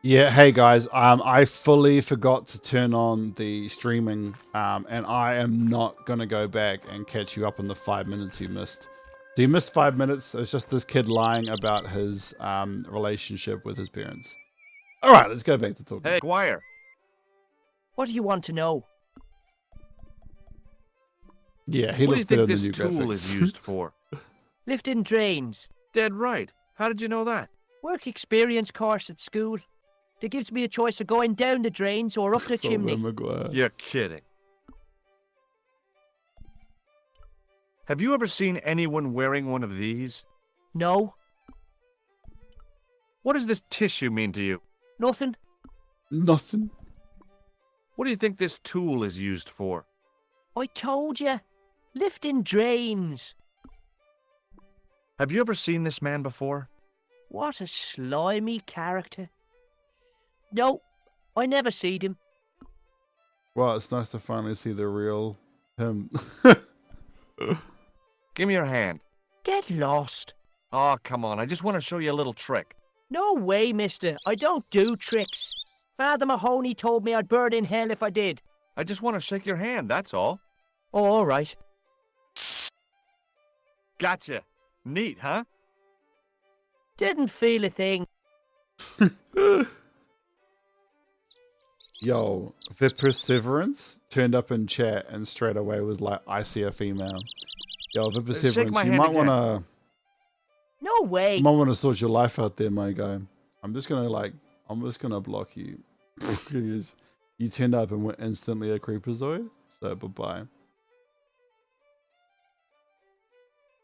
Yeah, hey guys, I fully forgot to turn on the streaming, and I am not gonna go back and catch you up on the 5 minutes you missed. So you missed 5 minutes. It's just this kid lying about his relationship with his parents. All right, let's go back to talking. Hey, Squire. What do you want to know? Yeah, he What do looks you better think than this you tool graphics. is used for? Lifting drains. Dead right. How did you know that? Work experience course at school. That gives me a choice of going down the drains or up the chimney. Maguire. You're kidding. Have you ever seen anyone wearing one of these? No, What does this tissue mean to you? nothing. Nothing. What do you think this tool is used for? I told you. Lifting drains. Have you ever seen this man before? What a slimy character. No, I never seed him. Well, it's nice to finally see the real him. Give me your hand. Get lost. Oh, come on. I just want to show you a little trick. No way, mister. I don't do tricks. Father Mahoney told me I'd burn in hell if I did. I just want to shake your hand, that's all. Oh, all right. Gotcha. Neat, huh? Didn't feel a thing. Yo, the Perseverance turned up in chat and straight away was like, I see a female. Yo, the Perseverance, my you hand might again. wanna No way. sort your life out there, my guy. I'm just gonna block you. Because you turned up and were instantly a creepazoid. So bye-bye.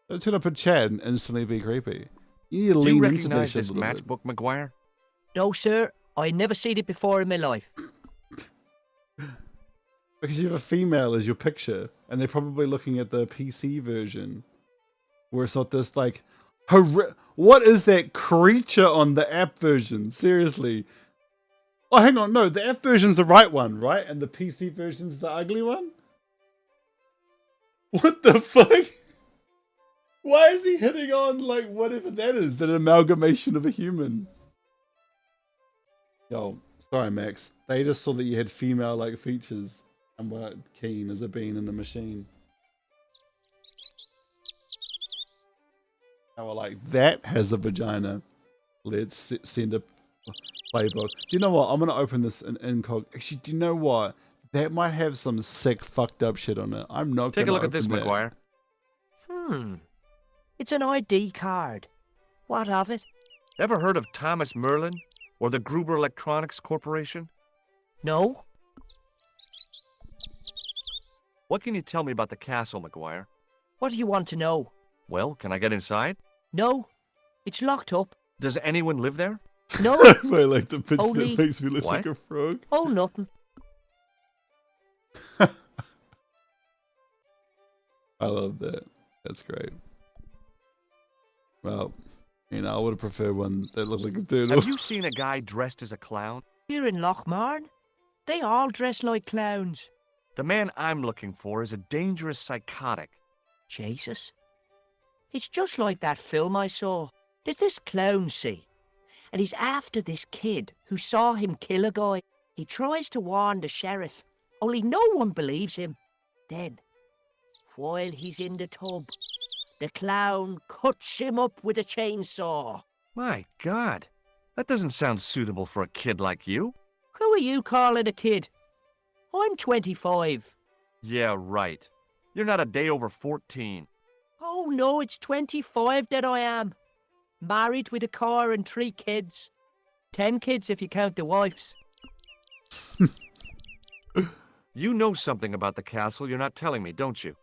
Don't turn up in chat and instantly be creepy. You need to Do you lean into recognize this this shit a little bit. matchbook, McGuire? No, sir. I never seen it before in my life. Because you have a female as your picture, and they're probably looking at the PC version, where it's not this like, what is that creature on the app version? Seriously. Oh, hang on, no, the app version's the right one, right? And the PC version's the ugly one? What the fuck? Why is he hitting on, like, whatever that is, that amalgamation of a human? Yo, sorry, Max. They just saw that you had female-like features and were keen as a bean in the machine. I were like, that has a vagina. Let's send a playbook. Do you know what? I'm going to open this in incog. Actually, do you know what? That might have some sick, fucked up shit on it. I'm not going Take to a look at this, open that. McGuire. It's an ID card. What of it? Ever heard of Thomas Merlin or the Gruber Electronics Corporation? No. What can you tell me about the castle, McGuire? What do you want to know? Well, can I get inside? No. It's locked up. Does anyone live there? No. I like the pitch Only- that makes me look What? like a frog. Oh, nothing. I love that. That's great. Well, you know, I would have preferred one that looked like a turtle. Have you seen a guy dressed as a clown? Here in Lochmarn, they all dress like clowns. The man I'm looking for is a dangerous psychotic. Jesus. It's just like that film I saw. Did this clown see? And he's after this kid who saw him kill a guy. He tries to warn the sheriff, only no one believes him. Then, while he's in the tub, the clown cuts him up with a chainsaw. My God, that doesn't sound suitable for a kid like you. Who are you calling a kid? I'm 25. Yeah, right. You're not a day over 14. Oh no, it's 25 that I am. Married with a car and 3 kids. 10 kids if you count the wives. You know something about the castle you're not telling me, don't you?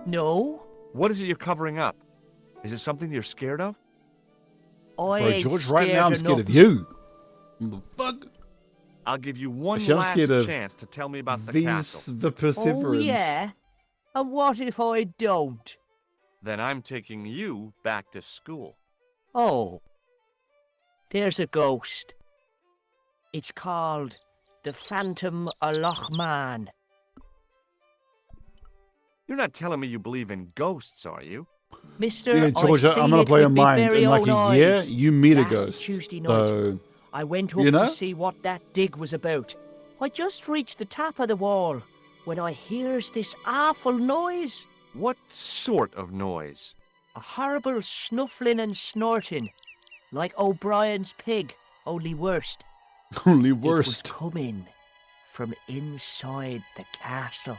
No, What is it you're covering up? Is it something you're scared of? I Bro, ain't George, right now I'm scared of nothing. you. What the fuck? I'll give you one Actually, I'm last scared of chance to tell me about the These, castle. the Oh Perseverance. yeah? And what if I don't? Then I'm taking you back to school. Oh, there's a ghost. It's called the Phantom of Lochmarn. You're not telling me you believe in ghosts, are you? Mister, Yeah, I Georgia, seen I'm gonna it blow with your me mind. very In like own a year, eyes you meet a last ghost. Tuesday night. So I went up You know? to see what that dig was about. I just reached the top of the wall when I hears this awful noise. What sort of noise? A horrible snuffling and snorting, like O'Brien's pig, only worst. Only It was worst. coming from inside the castle.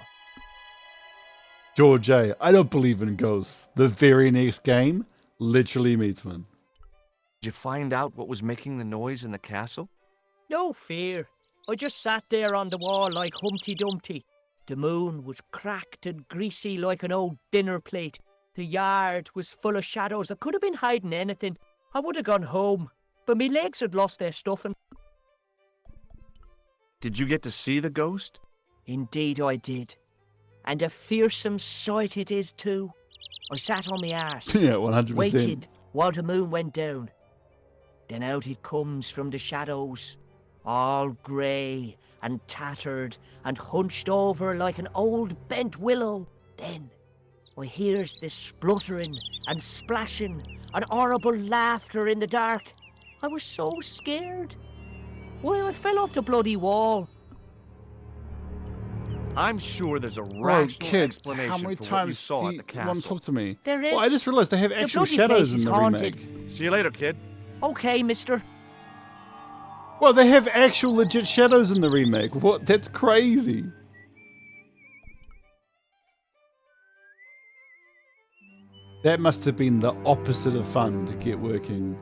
George A., I don't believe in ghosts. The very next game literally meets one. Did you find out what was making the noise in the castle? No fear. I just sat there on the wall like Humpty Dumpty. The moon was cracked and greasy like an old dinner plate. The yard was full of shadows. I could have been hiding anything. I would have gone home, but me legs had lost their stuffing. Did you get to see the ghost? Indeed I did. And a fearsome sight it is too. I sat on my arse, Yeah, 100%. waited while the moon went down. Then out it comes from the shadows, all grey and tattered and hunched over like an old bent willow. Then I hears this spluttering and splashing and horrible laughter in the dark. I was so scared. Why, I fell off the bloody wall. I'm sure there's a Oh, rational kid, explanation how many for what you times saw do at you the castle. want to talk to me? There is. Well, I just realized they have actual bloody shadows place in is the haunted. remake. See you later, kid. Okay, mister. Well, they have actual legit shadows in the remake. What? That's crazy. That must have been the opposite of fun to get working.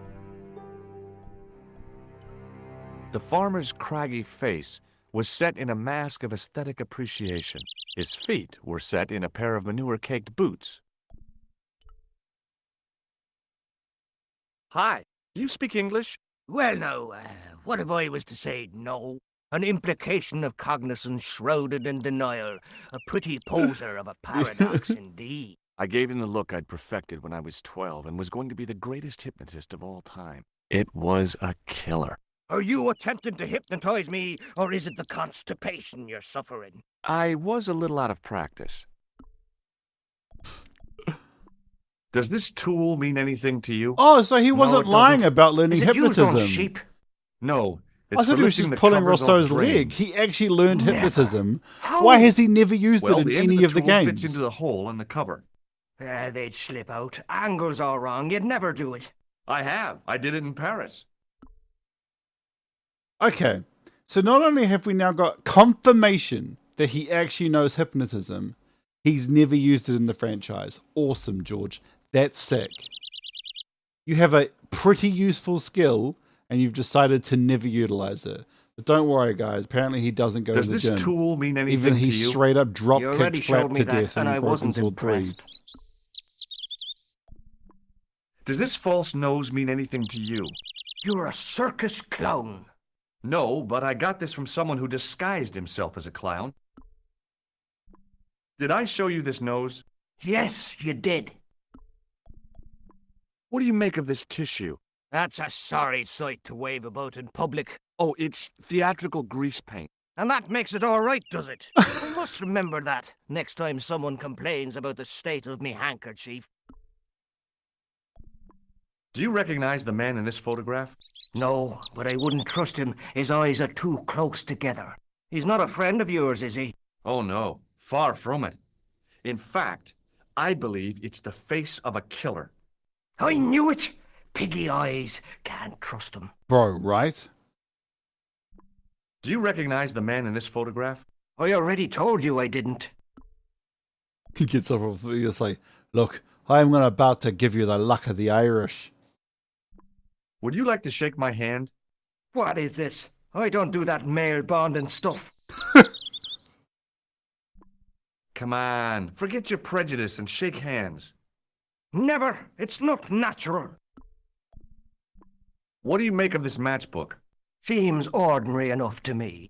The farmer's craggy face was set in a mask of aesthetic appreciation. His feet were set in a pair of manure-caked boots. Hi, do you speak English? Well, now, what if I was to say no? An implication of cognizance shrouded in denial. A pretty poser of a paradox indeed. I gave him the look I'd perfected when I was 12 and was going to be the greatest hypnotist of all time. It was a killer. Are you attempting to hypnotize me, or is it the constipation you're suffering? I was a little out of practice. Does this tool mean anything to you? Oh, so he No, wasn't it lying doesn't. about learning Is it used on hypnotism. sheep? No. I It's thought for he was lifting just the pulling covers off Rosso's drains. leg. He actually learned Never. hypnotism. How? Why has he never used Well, it in the end any of the tool fits games? into the hole in the cover. They'd slip out. Angle's all wrong. You'd never do it. I have. I did it in Paris. Okay, so not only have we now got confirmation that he actually knows hypnotism, he's never used it in the franchise. Awesome, George. That's sick. You have a pretty useful skill, and you've decided to never utilize it. But don't worry, guys. Apparently, he doesn't go Does to the this gym. tool mean anything Even he to you? straight up drop You already kicked showed Flap me to that, death and in I Broken wasn't Sword 3. impressed. Does this false nose mean anything to you? You're a circus clown. No, but I got this from someone who disguised himself as a clown. Did I show you this nose? Yes, you did. What do you make of this tissue? That's a sorry sight to wave about in public. Oh, it's theatrical grease paint. And that makes it all right, does it? I must remember that next time someone complains about the state of me handkerchief. Do you recognize the man in this photograph? No, but I wouldn't trust him. His eyes are too close together. He's not a friend of yours, is he? Oh, no. Far from it. In fact, I believe it's the face of a killer. I knew it! Piggy eyes. Can't trust him. Bro, right? Do you recognize the man in this photograph? I already told you I didn't. He gets up and he's like, look, I'm about to give you the luck of the Irish. Would you like to shake my hand? What is this? I don't do that male bonding stuff. Come on, forget your prejudice and shake hands. Never. It's not natural. What do you make of this matchbook? Seems ordinary enough to me.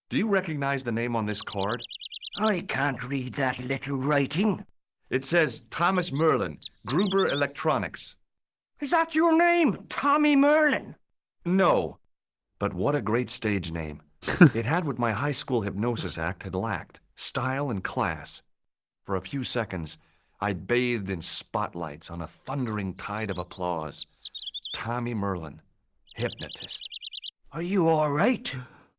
Do you recognize the name on this card? I can't read that little writing. It says Thomas Merlin, Gruber Electronics. Is that your name, Tommy Merlin? No, but what a great stage name. It had what my high school hypnosis act had lacked, style and class. For a few seconds, I bathed in spotlights on a thundering tide of applause. Tommy Merlin. hypnotist. Are you all right?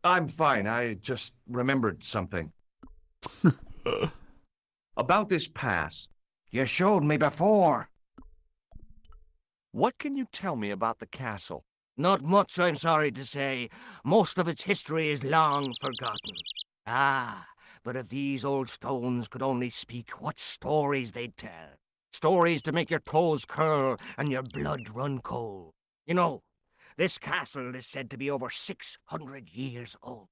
I'm fine. I just remembered something. About this pass. You showed me before. What can you tell me about the castle? Not much, I'm sorry to say. Most of its history is long forgotten. Ah, but if these old stones could only speak, what stories they'd tell. Stories to make your toes curl and your blood run cold. You know, this castle is said to be over 600 years old.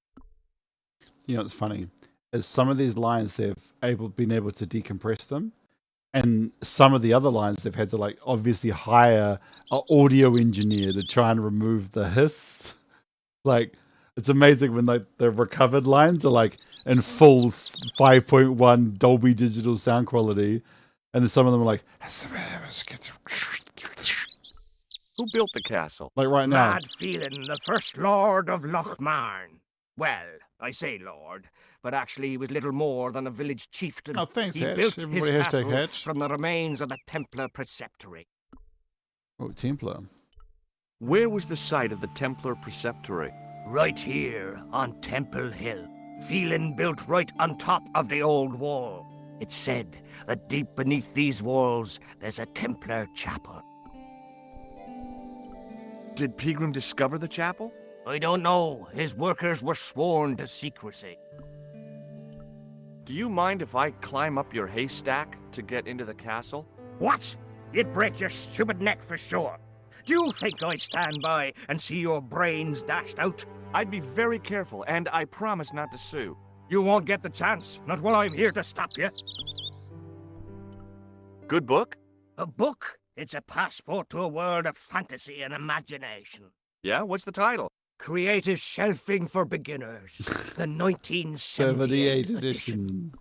You know, it's funny. Is some of these lines been able to decompress them, and some of the other lines they've had to like obviously hire an audio engineer to try and remove the hiss. Like, it's amazing when like the recovered lines are like in full 5.1 Dolby Digital sound quality, and then some of them are like, Who built the castle? like right now. Mad Phelan, the first lord of Lochmarn. Well, I say lord, but actually he was little more than a village chieftain. Oh, thanks, he Hatch. built Everybody his hashtag castle Hatch. from the remains of the Templar Preceptory. Oh, Templar. Where was the site of the Templar Preceptory? Right here on Temple Hill. Phelan built right on top of the old wall. It's said that deep beneath these walls there's a Templar chapel. Did Pegram discover the chapel? I don't know. His workers were sworn to secrecy. Do you mind if I climb up your haystack to get into the castle? What? You'd break your stupid neck for sure. Do you think I'd stand by and see your brains dashed out? I'd be very careful, and I promise not to sue. You won't get the chance, not while I'm here to stop you. Good book? A book? It's a passport to a world of fantasy and imagination. Yeah, what's the title? Creative Shelving for Beginners. The 1978 78 edition. edition.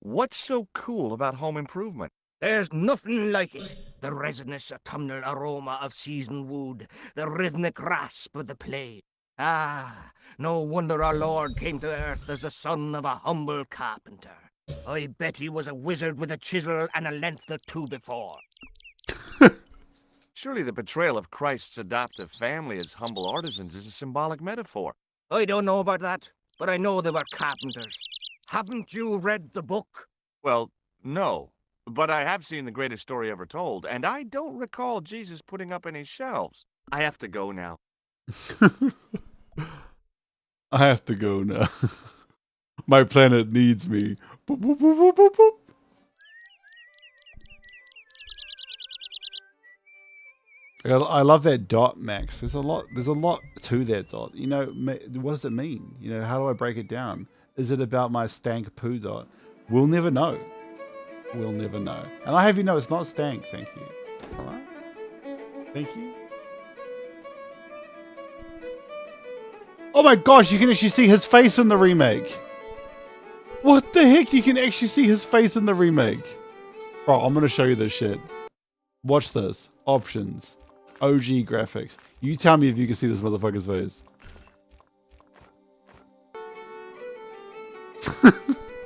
What's so cool about home improvement? There's nothing like it. The resinous autumnal aroma of seasoned wood, the rhythmic rasp of the play. Ah, no wonder our Lord came to earth as the son of a humble carpenter. I bet he was a wizard with a chisel and a length or two before. Surely the portrayal of Christ's adoptive family as humble artisans is a symbolic metaphor. I don't know about that, but I know they were carpenters. Haven't you read the book? Well, no. But I have seen The Greatest Story Ever Told, and I don't recall Jesus putting up any shelves. I have to go now. I have to go now. My planet needs me. Boop, boop, boop, boop, boop, boop. I love that dot, Max. There's a lot to that dot. You know, what does it mean? You know, how do I break it down? Is it about my stank poo dot? We'll never know. We'll never know. And I have you know it's not stank, thank you. Alright? Thank you. Oh my gosh, you can actually see his face in the remake. What the heck? You can actually see his face in the remake. Bro, I'm gonna show you this shit. Watch this. Options. OG graphics. You tell me if you can see this motherfucker's face.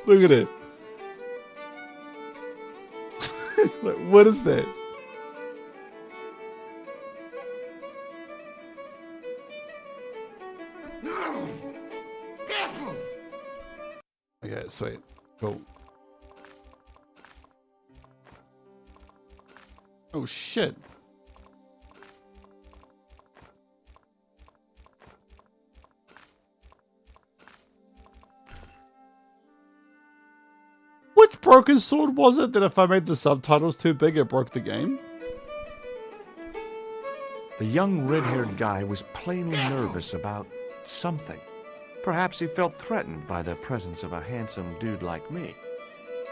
Look at it. Like, what is that? Okay, sweet. Cool. Oh shit. Which broken sword was it that if I made the subtitles too big it broke the game? The young red-haired guy was plainly nervous about something. Perhaps he felt threatened by the presence of a handsome dude like me.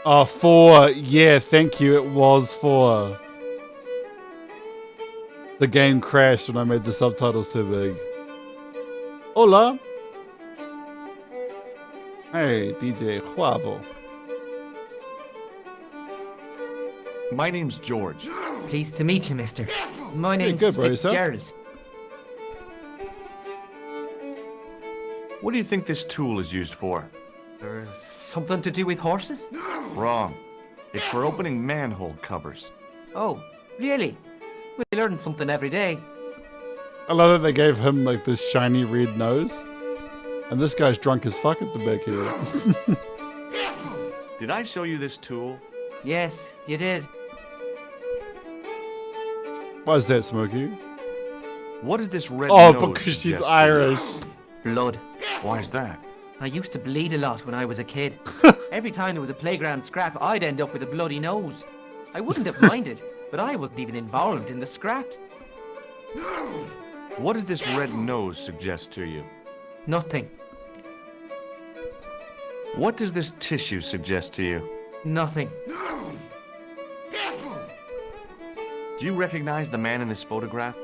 Oh, 4. Yeah, thank you. It was 4. The game crashed when I made the subtitles too big. Hola. Hey, DJ Juavo. My name's George. Pleased to meet you, mister. My Hey, name's good, bro, yourself? Fitzgerald. What do you think this tool is used for? Something to do with horses? Wrong. It's for opening manhole covers. Oh, really? We learn something every day. I love that they gave him like this shiny red nose. And this guy's drunk as fuck at the back here. Did I show you this tool? Yes, you did. Why is that, Smokey? What is this red Oh, nose because she's suggest to you? Irish. Blood. Why is that? I used to bleed a lot when I was a kid. Every time there was a playground scrap, I'd end up with a bloody nose. I wouldn't have minded, but I wasn't even involved in the scrap. What does this red nose suggest to you? Nothing. What does this tissue suggest to you? Nothing. Do you recognize the man in this photograph?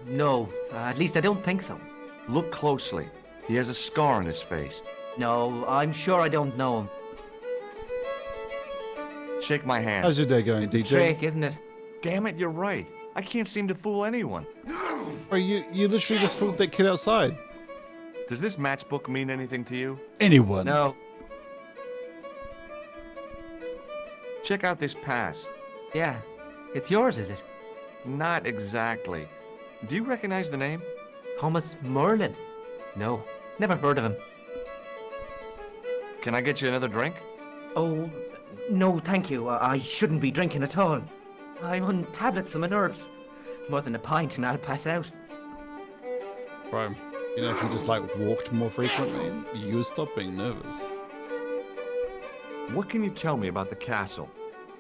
No. At least I don't think so. Look closely. He has a scar on his face. No, I'm sure I don't know him. Shake my hand. How's your day going, DJ? Trick, isn't it? Damn it, you're right. I can't seem to fool anyone. Oh, you literally just fooled that kid outside. Does this matchbook mean anything to you? Anyone? No. Check out this pass. Yeah. It's yours, is it? Not exactly. Do you recognize the name? Thomas Merlin? No. Never heard of him. Can I get you another drink? Oh, no, thank you. I shouldn't be drinking at all. I'm on tablets for my nerves. More than a pint and I'll pass out. Bro, you know, if you just like walked more frequently, you would stop being nervous. What can you tell me about the castle?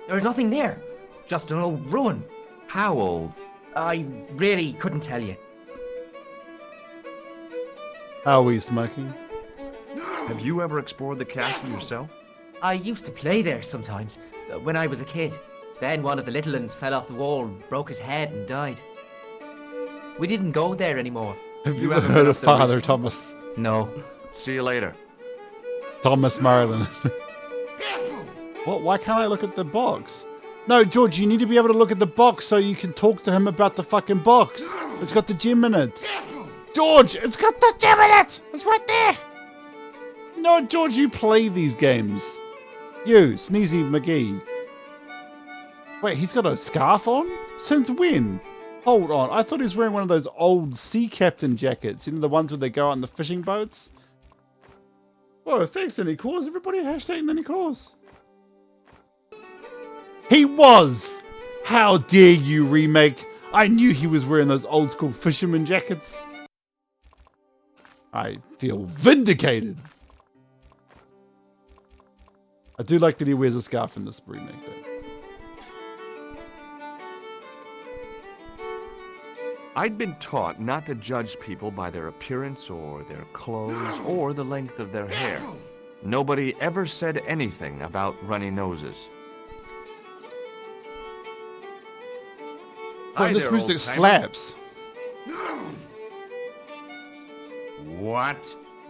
There's nothing there. Just an old ruin. How old? I really couldn't tell you. How are we smoking? Have you ever explored the castle yourself? I used to play there sometimes, when I was a kid. Then one of the little ones fell off the wall, broke his head and died. We didn't go there anymore. Have you You ever haven't heard been of up there Father recently? Thomas? No. See you later. Thomas Merlin. What? Why can't I look at the box? No, George, you need to be able to look at the box so you can talk to him about the fucking box. It's got the gem in it. George, it's got the gem in it. It's right there. No, George, you play these games. You, Sneezy McGee. Wait, he's got a scarf on? Since when? Hold on, I thought he was wearing one of those old sea captain jackets. You know, the ones where they go out in the fishing boats? Oh, thanks, Nanny Cause. Everybody hashtag Nanny Cause. He was! How dare you, remake? I knew he was wearing those old school fisherman jackets. I feel vindicated. I do like that he wears a scarf in this remake, though. I'd been taught not to judge people by their appearance or their clothes or the length of their hair. Nobody ever said anything about runny noses. Boy, Hi this there, music old-timer. slaps. What?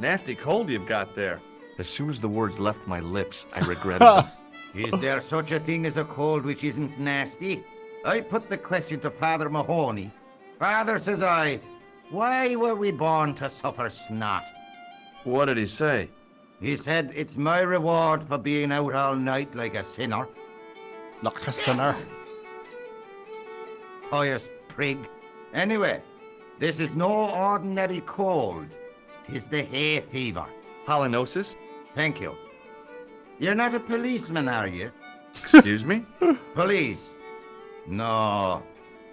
Nasty cold you've got there. As soon as the words left my lips, I regretted them. Is there such a thing as a cold which isn't nasty? I put the question to Father Mahoney. Father, says I, why were we born to suffer snot? What did he say? He said, it's my reward for being out all night like a sinner. Like a sinner. Pious prig. Anyway, this is no ordinary cold. 'Tis the hay fever. Halitosis? Thank you. You're not a policeman, are you? Excuse me? Police? No.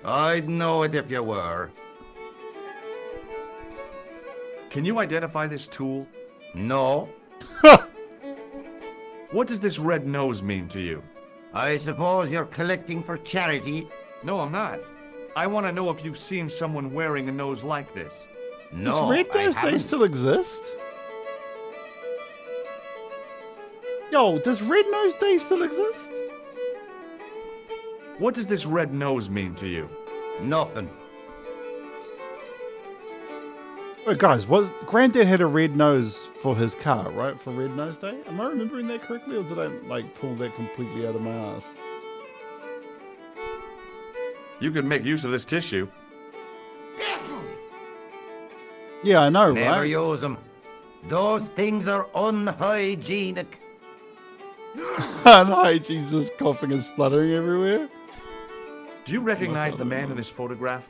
I'd know it if you were. Can you identify this tool? No. What does this red nose mean to you? I suppose you're collecting for charity? No, I'm not. I want to know if you've seen someone wearing a nose like this. No, Does Red I Nose Day haven't. still exist? Yo, does Red Nose Day still exist? What does this red nose mean to you? Nothing. Wait, guys, Granddad had a red nose for his car, right? For Red Nose Day? Am I remembering that correctly, or did I like pull that completely out of my ass? You could make use of this tissue. Yeah, I know, Never right? use them. Those things are unhygienic. And hi, Jesus, coughing and spluttering everywhere. Do you recognize the man in this photograph?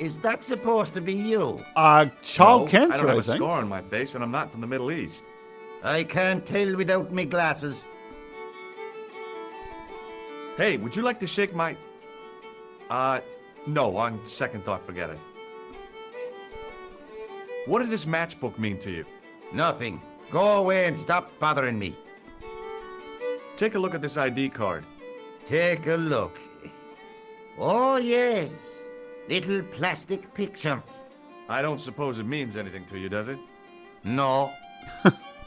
Is that supposed to be you? Child No, cancer, I don't have a think. scar on my face, and I'm not from the Middle East. I can't tell without me glasses. Hey, would you like to shake my... no, on second thought, forget it. What does this matchbook mean to you? Nothing. Go away and stop bothering me. Take a look at this ID card. Take a look. Oh, yes. Little plastic picture. I don't suppose it means anything to you, does it? No,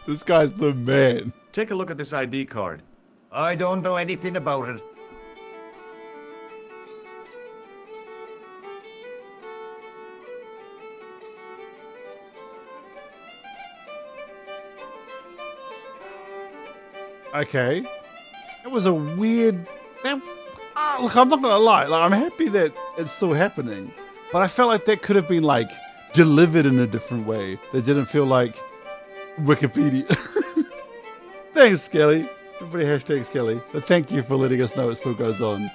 This guy's the man. Take a look at this ID card. I don't know anything about it. Okay. It was a weird... look, I'm not going to lie. Like, I'm happy that it's still happening. But I felt like that could have been, like, delivered in a different way. That didn't feel like Wikipedia. Thanks, Skelly. Everybody hashtag Skelly. But thank you for letting us know it still goes on.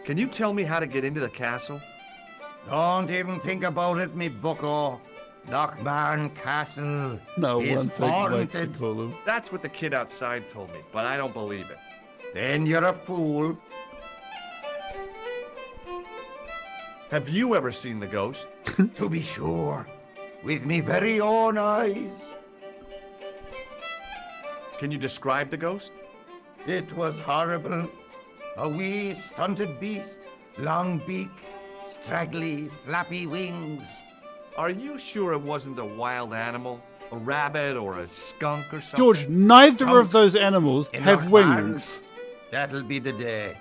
Can you tell me how to get into the castle? Don't even think about it, me bucko. Lochbarn Castle No is one take Mike to haunted. call him. That's what the kid outside told me, but I don't believe it. Then you're a fool. Have you ever seen the ghost? To be sure. With me very own eyes. Can you describe the ghost? It was horrible. A wee stunted beast, long beak, straggly, flappy wings. Are you sure it wasn't a wild animal? A rabbit or a skunk or something? George, neither of those animals In have Lochbarn. wings. That'll be the day.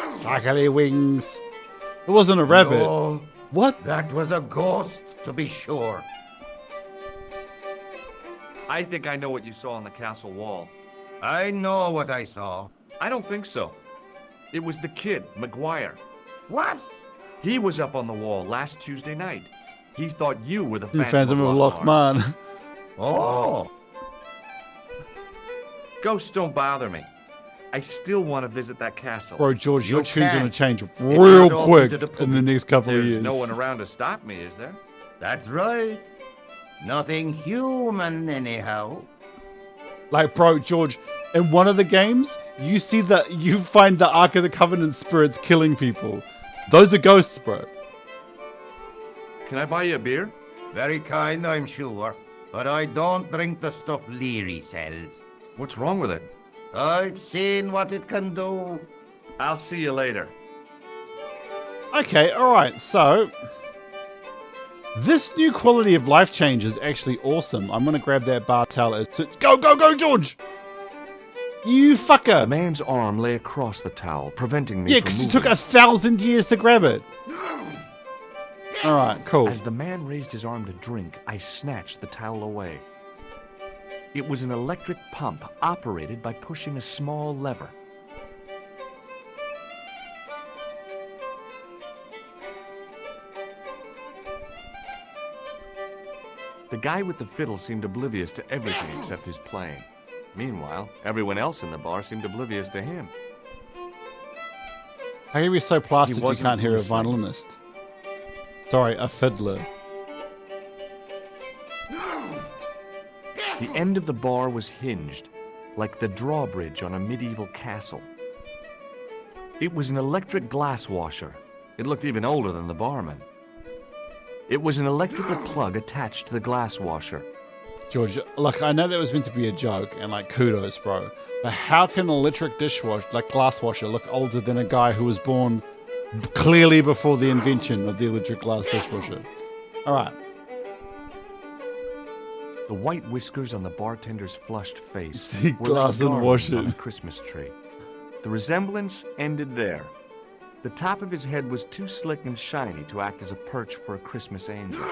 Straggly wings. It wasn't a rabbit. No, What? that was a ghost, to be sure. I think I know what you saw on the castle wall. I know what I saw. I don't think so. It was the kid, McGuire. What? He was up on the wall last Tuesday night. He thought you were the The Phantom of Lochmarn. Lochmarn. Oh, Ghosts don't bother me. I still want to visit that castle. Bro, George, your You tune's going can't. to change you real don't quick into the in the next couple of There's years. no one around to stop me, is there? that's right. Nothing human, anyhow. Like, bro, George, in one of the games, you find the Ark of the Covenant spirits killing people. Those are ghosts, bro. Can I buy you a beer? Very kind, I'm sure. But I don't drink the stuff Leary sells. What's wrong with it? I've seen what it can do. I'll see you later. Okay, alright, so... this new quality of life change is actually awesome. I'm going to grab that bar towel. Go, go, go, George! You The fucker! man's arm lay across the towel, preventing me Yeah, from because it moving. took 1,000 years to grab it. Alright, cool. As the man raised his arm to drink, I snatched the towel away. It was an electric pump operated by pushing a small lever. The guy with the fiddle seemed oblivious to everything except his playing. Meanwhile, everyone else in the bar seemed oblivious to him. How can you be so plastered you wasn't can't hear a listening. violinist? Sorry, a fiddler. The end of the bar was hinged, like the drawbridge on a medieval castle. It was an electric glass washer. It looked even older than the barman. It was an electrical plug attached to the glass washer. George, look, I know that was meant to be a joke, and like, kudos, bro. But how can an electric dishwasher, like glass washer, look older than a guy who was born clearly before the invention of the electric glass dishwasher? Alright. The white whiskers on the bartender's flushed face See, were glass like and garlands wash on a it. Christmas tree. The resemblance ended there. The top of his head was too slick and shiny to act as a perch for a Christmas angel.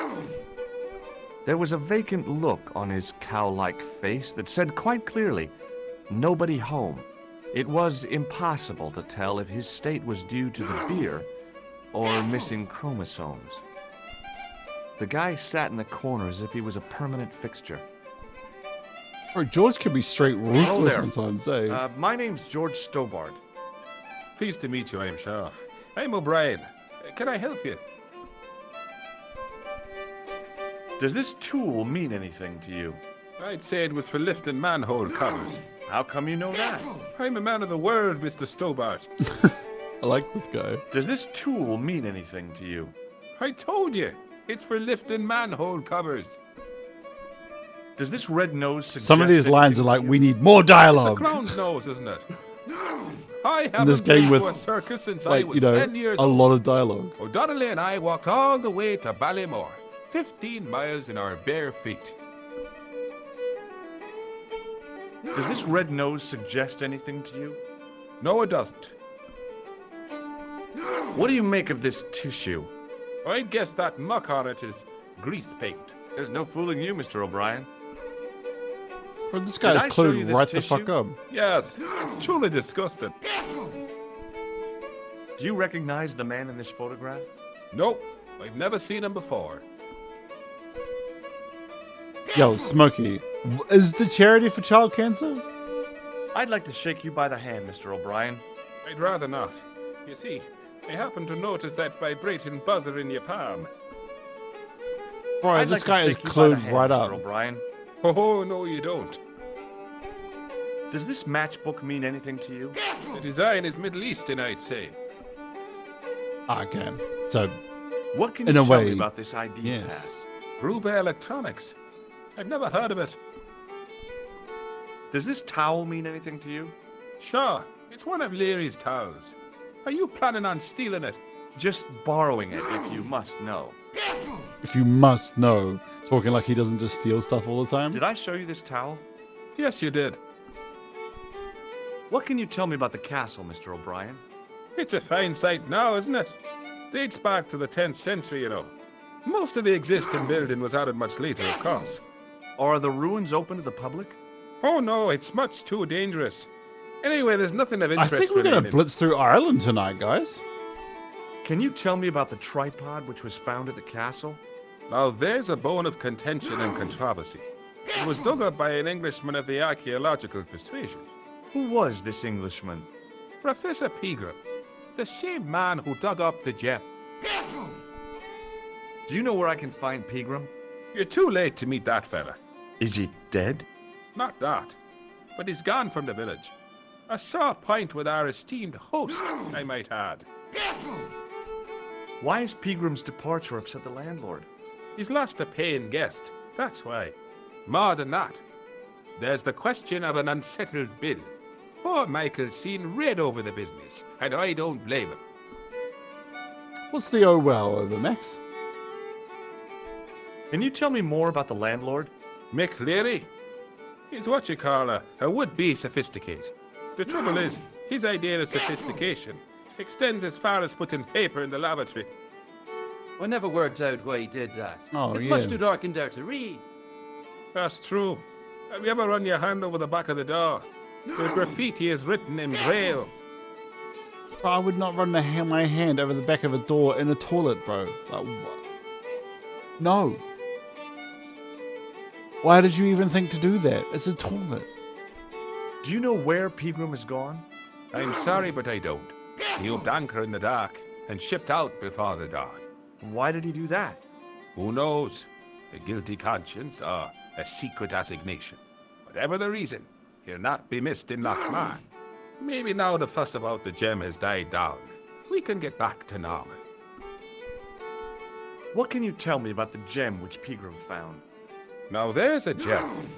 There was a vacant look on his cow-like face that said quite clearly, "Nobody home." It was impossible to tell if his state was due to the beer or missing chromosomes. The guy sat in the corner as if he was a permanent fixture. Bro, George can be straight ruthless there. sometimes, eh? My name's George Stobart. Pleased to meet you, I am sure. I'm O'Brien. Can I help you? Does this tool mean anything to you? I'd say it was for lifting manhole covers. How come you know that? I'm a man of the world, Mr. Stobart. I like this guy. Does this tool mean anything to you? I told you, it's for lifting manhole covers. Does this red nose suggest Some of these lines are anything like, to you? we need more It's a dialogue. clown's nose, isn't it? I In this haven't game been to with, a circus since I like, was you know, 10 years a old. lot of dialogue. O'Donnelly and I walked all the way to Ballymore, 15 miles in our bare feet. Does this red nose suggest anything to you? No, it doesn't. What do you make of this tissue? I'd guess that muck on it is grease paint. There's no fooling you, Mr. O'Brien. Bro, this Did I guy's show clued you this right the tissue? fuck up. Yes, it's truly disgusting. Do you recognize the man in this photograph? Nope, I've never seen him before. Yo, Smokey, is the charity for child cancer? I'd like to shake you by the hand, Mr. O'Brien. I'd rather not. You see, I happen to notice that vibrating buzzer in your palm. Bro, I'd this like guy to is shake you by the clued hand, right Mr. up. O'Brien. Oh, no, you don't. Does this matchbook mean anything to you? The design is Middle Eastern, I'd say. Okay, so What can In you a tell way, me about this ID yes. pass? Gruber Electronics. I've never heard of it. Does this towel mean anything to you? Sure, it's one of Leary's towels. Are you planning on stealing it? Just borrowing it, if you must know. if you must know, talking like he doesn't just steal stuff all the time. Did I show you this towel? Yes, you did. What can you tell me about the castle, Mr. O'Brien? It's a fine sight now, isn't it? Dates back to the 10th century, you know. Most of the existing building was added much later, of course. Are the ruins open to the public? Oh no, it's much too dangerous. Anyway, there's nothing of I interest think we're gonna remaining. blitz through Ireland tonight, guys. Can you tell me about the tripod which was found at the castle? Now there's a bone of contention and controversy. It was dug up by an Englishman of the archaeological persuasion. Who was this Englishman? Professor Pegram, the same man who dug up the gem. Do you know where I can find Pegram? You're too late to meet that fella. Is he dead? Not that, but he's gone from the village. A sore point with our esteemed host, I might add. Why is Pegram's departure upset the landlord? He's lost a paying guest, that's why. More than that, there's the question of an unsettled bill. Poor Michael's seen red over the business, and I don't blame him. What's the oh well over, Max? Can you tell me more about the landlord? Mick Leary? He's what you call a would-be sophisticate. The trouble is, his idea of sophistication extends as far as putting paper in the lavatory. I never worked out why he did that. Oh, it's yeah. much too dark in there to read. That's true. Have you ever run your hand over the back of the door? The graffiti is written in Braille. Bro, I would not run my hand over the back of a door in a toilet, bro. Like, what? No. Why did you even think to do that? It's a toilet. Do you know where Pegram has gone? I'm sorry, but I don't. He upped anchor in the dark and shipped out before the dawn. Why did he do that? Who knows? A guilty conscience or a secret assignation. Whatever the reason, he'll not be missed in Lochmar. Maybe now the fuss about the gem has died down, we can get back to normal. What can you tell me about the gem which Pegram found? Now there's a gem.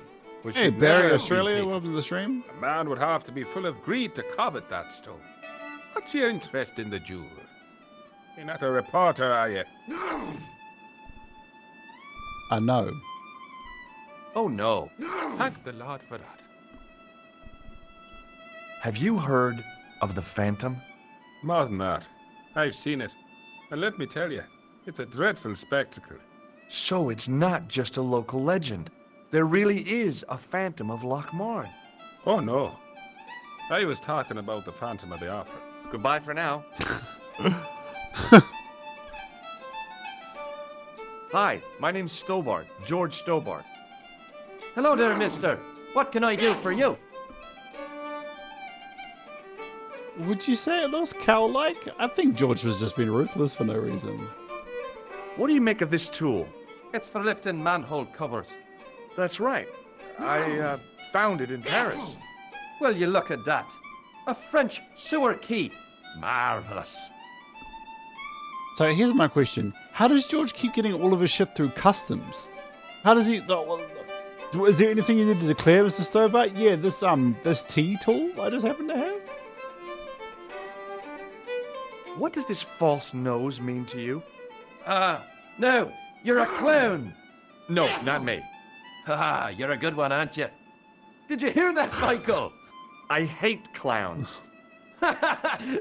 Which Hey, should Barry, never have been Australia, taken. welcome to the stream. A man would have to be full of greed to covet that stone. What's your interest in the jewel? You're not a reporter, are you? I know. Oh no. Thank the Lord for that. Have you heard of the Phantom? More than that. I've seen it. And let me tell you, it's a dreadful spectacle. So it's not just a local legend. There really is a Phantom of Lochmar. Oh no. I was talking about the Phantom of the Opera. Goodbye for now. Hi, my name's Stobart, George Stobart. Hello there, mister. What can I do for you? Would you say it looks cow-like? I think George was just being ruthless for no reason. What do you make of this tool? It's for lifting manhole covers. That's right. I found it in Paris. Well, you look at that. A French sewer key. Marvelous. So here's my question. How does George keep getting all of his shit through customs? How does he... Is there anything you need to declare, Mr. Stowbart? Yeah, this tea tool I just happen to have? What does this false nose mean to you? No, you're a clown. No, not me. Haha, you're a good one, aren't you? Did you hear that, Michael? I hate clowns.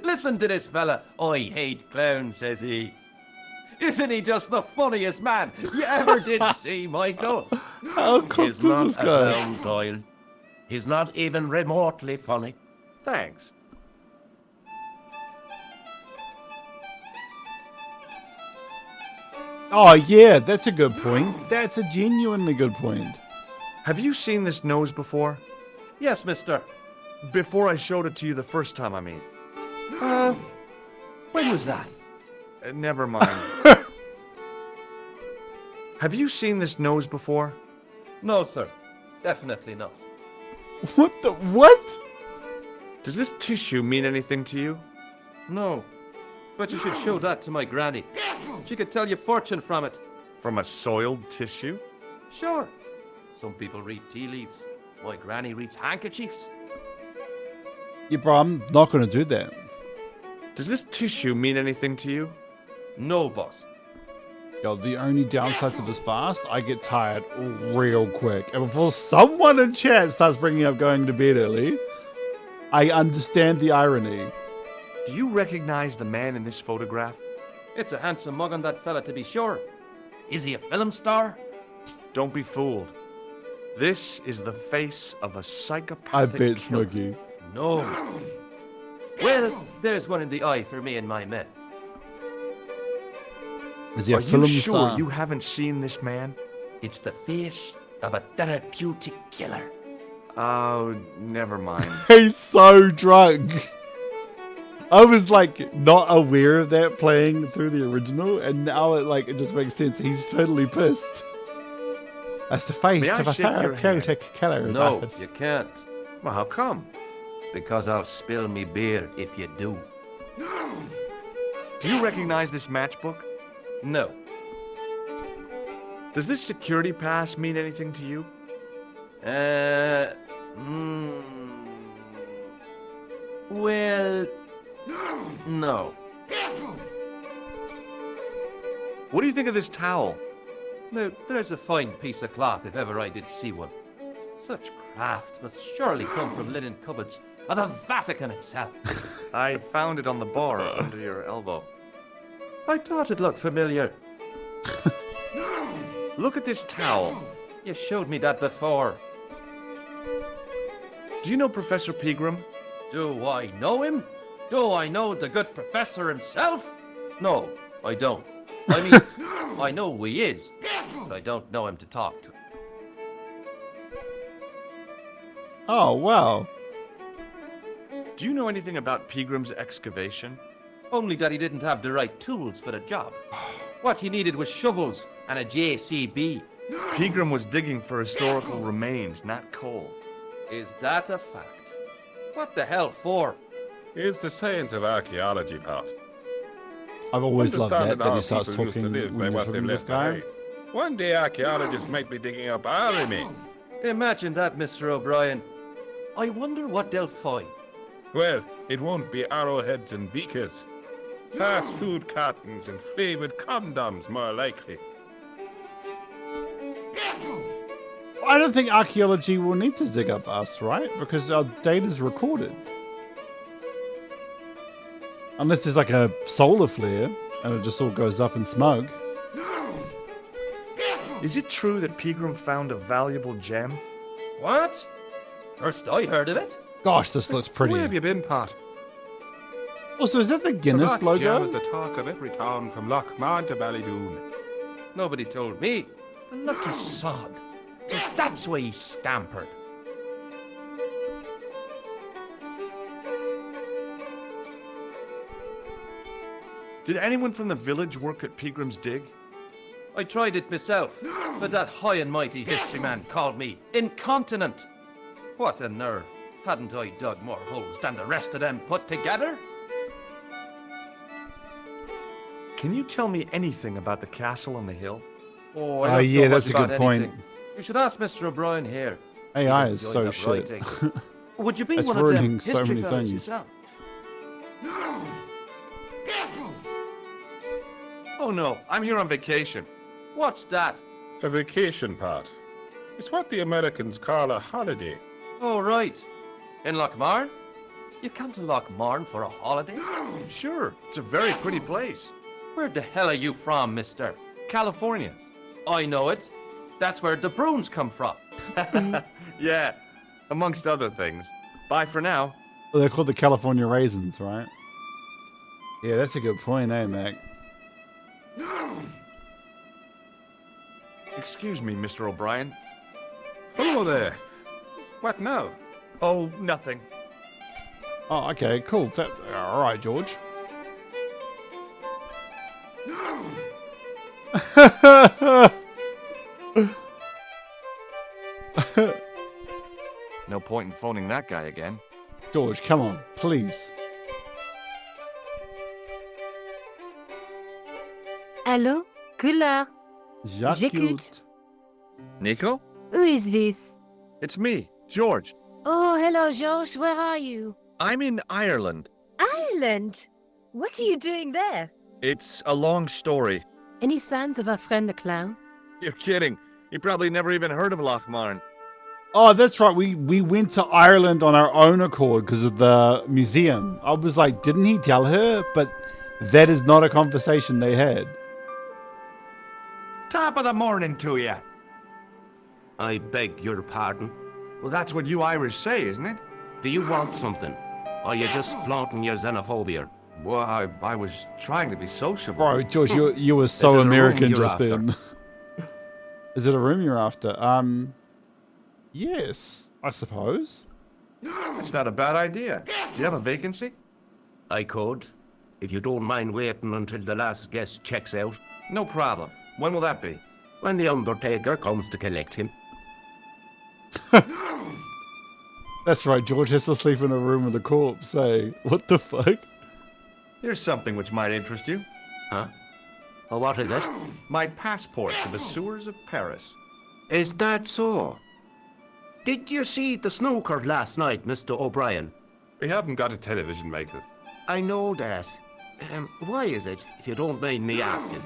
Listen to this fella. I hate clowns, says he. Isn't he just the funniest man you ever did see, Michael? How cooked He's is not this a guy? clown, Doyle. He's not even remotely funny. Thanks. Oh yeah, that's a good point. That's a genuinely good point. Have you seen this nose before? Yes, mister. Before I showed it to you the first time, I mean. When was that? Never mind. Have you seen this nose before? No, sir. Definitely not. What the what? Does this tissue mean anything to you? No. But you should show that to my granny. She could tell you fortune from it. From a soiled tissue? Sure. Some people read tea leaves. My granny reads handkerchiefs. Yeah, bro, I'm not gonna do that. Does this tissue mean anything to you? No, boss. Yo, the only downside to this fast, I get tired real quick. And before someone in chat starts bringing up going to bed early, I understand the irony. Do you recognize the man in this photograph? It's a handsome mug on that fella, to be sure. Is he a film star? Don't be fooled. This is the face of a psychopathic I bet, killer. Smokey. No. Well, there's one in the eye for me and my men. Is he a Are film you sure star? you haven't seen this man? It's the face of a therapeutic killer. Oh, never mind. He's so drunk. I was like not aware of that playing through the original, and now it just makes sense. He's totally pissed. That's the face May I of a shake your therapeutic killer. No, That's- you can't. Well, how come? Because I'll spill me beer if you do. Do you recognize this matchbook? No. Does this security pass mean anything to you? Well, no. What do you think of this towel? Now, there's a fine piece of cloth if ever I did see one. Such craft must surely come from linen cupboards of the Vatican itself. I found it on the bar under your elbow. I thought it looked familiar. Look at this towel. You showed me that before. Do you know Professor Pegram? Do I know him? Do I know the good professor himself? No, I don't. I mean, I know who he is, but I don't know him to talk to. Oh wow. Do you know anything about Pegram's excavation? Only that he didn't have the right tools for the job. What he needed was shovels and a JCB. Pegram was digging for historical remains, not coal. Is that a fact? What the hell for? It's the science of archaeology, Pat. I've always loved Understand that how he starts people used talking to live by when he's what talking they've to this left guy. behind. One day archaeologists might be digging up our remains. Imagine that, Mr. O'Brien. I wonder what they'll find. Well, it won't be arrowheads and beakers. Fast food cartons and flavored condoms, more likely. I don't think archaeology will need to dig up us, right? Because our data's recorded. Unless there's like a solar flare and it just all goes up in smoke. Is it true that Pegram found a valuable gem? What? First I heard of it. Gosh, this looks pretty. Where have you been, Pat? Also, is that the The Guinness Rock Jam logo? is the talk of every town from Lochmahon to Ballydoon. Nobody told me. The lucky sod. So that's why he scampered. Did anyone from the village work at Peagram's Dig? I tried it myself, but that high and mighty history man called me incontinent. What a nerve. Hadn't I dug more holes than the rest of them put together? Can you tell me anything about the castle on the hill? Oh, Oh, I don't yeah, know that's much a good about point. anything. You should ask Mr. O'Brien here. AI He is doesn't so join up shit. writing. Would you be It's one of them ruining so history many fellas things. yourself? Oh no, I'm here on vacation. What's that? The vacation part. It's what the Americans call a holiday. Oh, right. In Lochmarn? You come to Lochmarn for a holiday? Sure, it's a very pretty place. Where the hell are you from, mister? California. I know it. That's where the prunes come from. Yeah, amongst other things. Bye for now. Well, they're called the California Raisins, right? Yeah, that's a good point, eh, Mac? Excuse me, Mr. O'Brien. Hello there. What now? Oh, nothing. Oh, okay, cool. All right, George. No point in phoning that guy again. George, come on, please. Allô? Couleur. J'écoute. J'écoute. Nico? Who is this? It's me, George. Oh, hello, George. Where are you? I'm in Ireland. Ireland? What are you doing there? It's a long story. Any signs of our friend the clown? You're kidding. You probably never even heard of Lochmarn. Oh, that's right. We went to Ireland on our own accord because of the museum. I was like, didn't he tell her? But that is not a conversation they had. Top of the morning to you. I beg your pardon. Well, that's what you Irish say, isn't it? Do you want something? Or are you just flaunting your xenophobia? Well, I was trying to be sociable. Bro, George, you were so Is it a room American you're just after? then. Is it a room you're after? Yes, I suppose. That's not a bad idea. Do you have a vacancy? I could. If you don't mind waiting until the last guest checks out. No problem. When will that be? When the undertaker comes to collect him. That's right, George has to sleep in a room with a corpse. Say, what the fuck? Here's something which might interest you. Huh? Oh, what is it? My passport to the sewers of Paris. Is that so? Did you see the snooker last night, Mr. O'Brien? We haven't got a television, Michael. I know that. Why is it, if you don't mind me asking?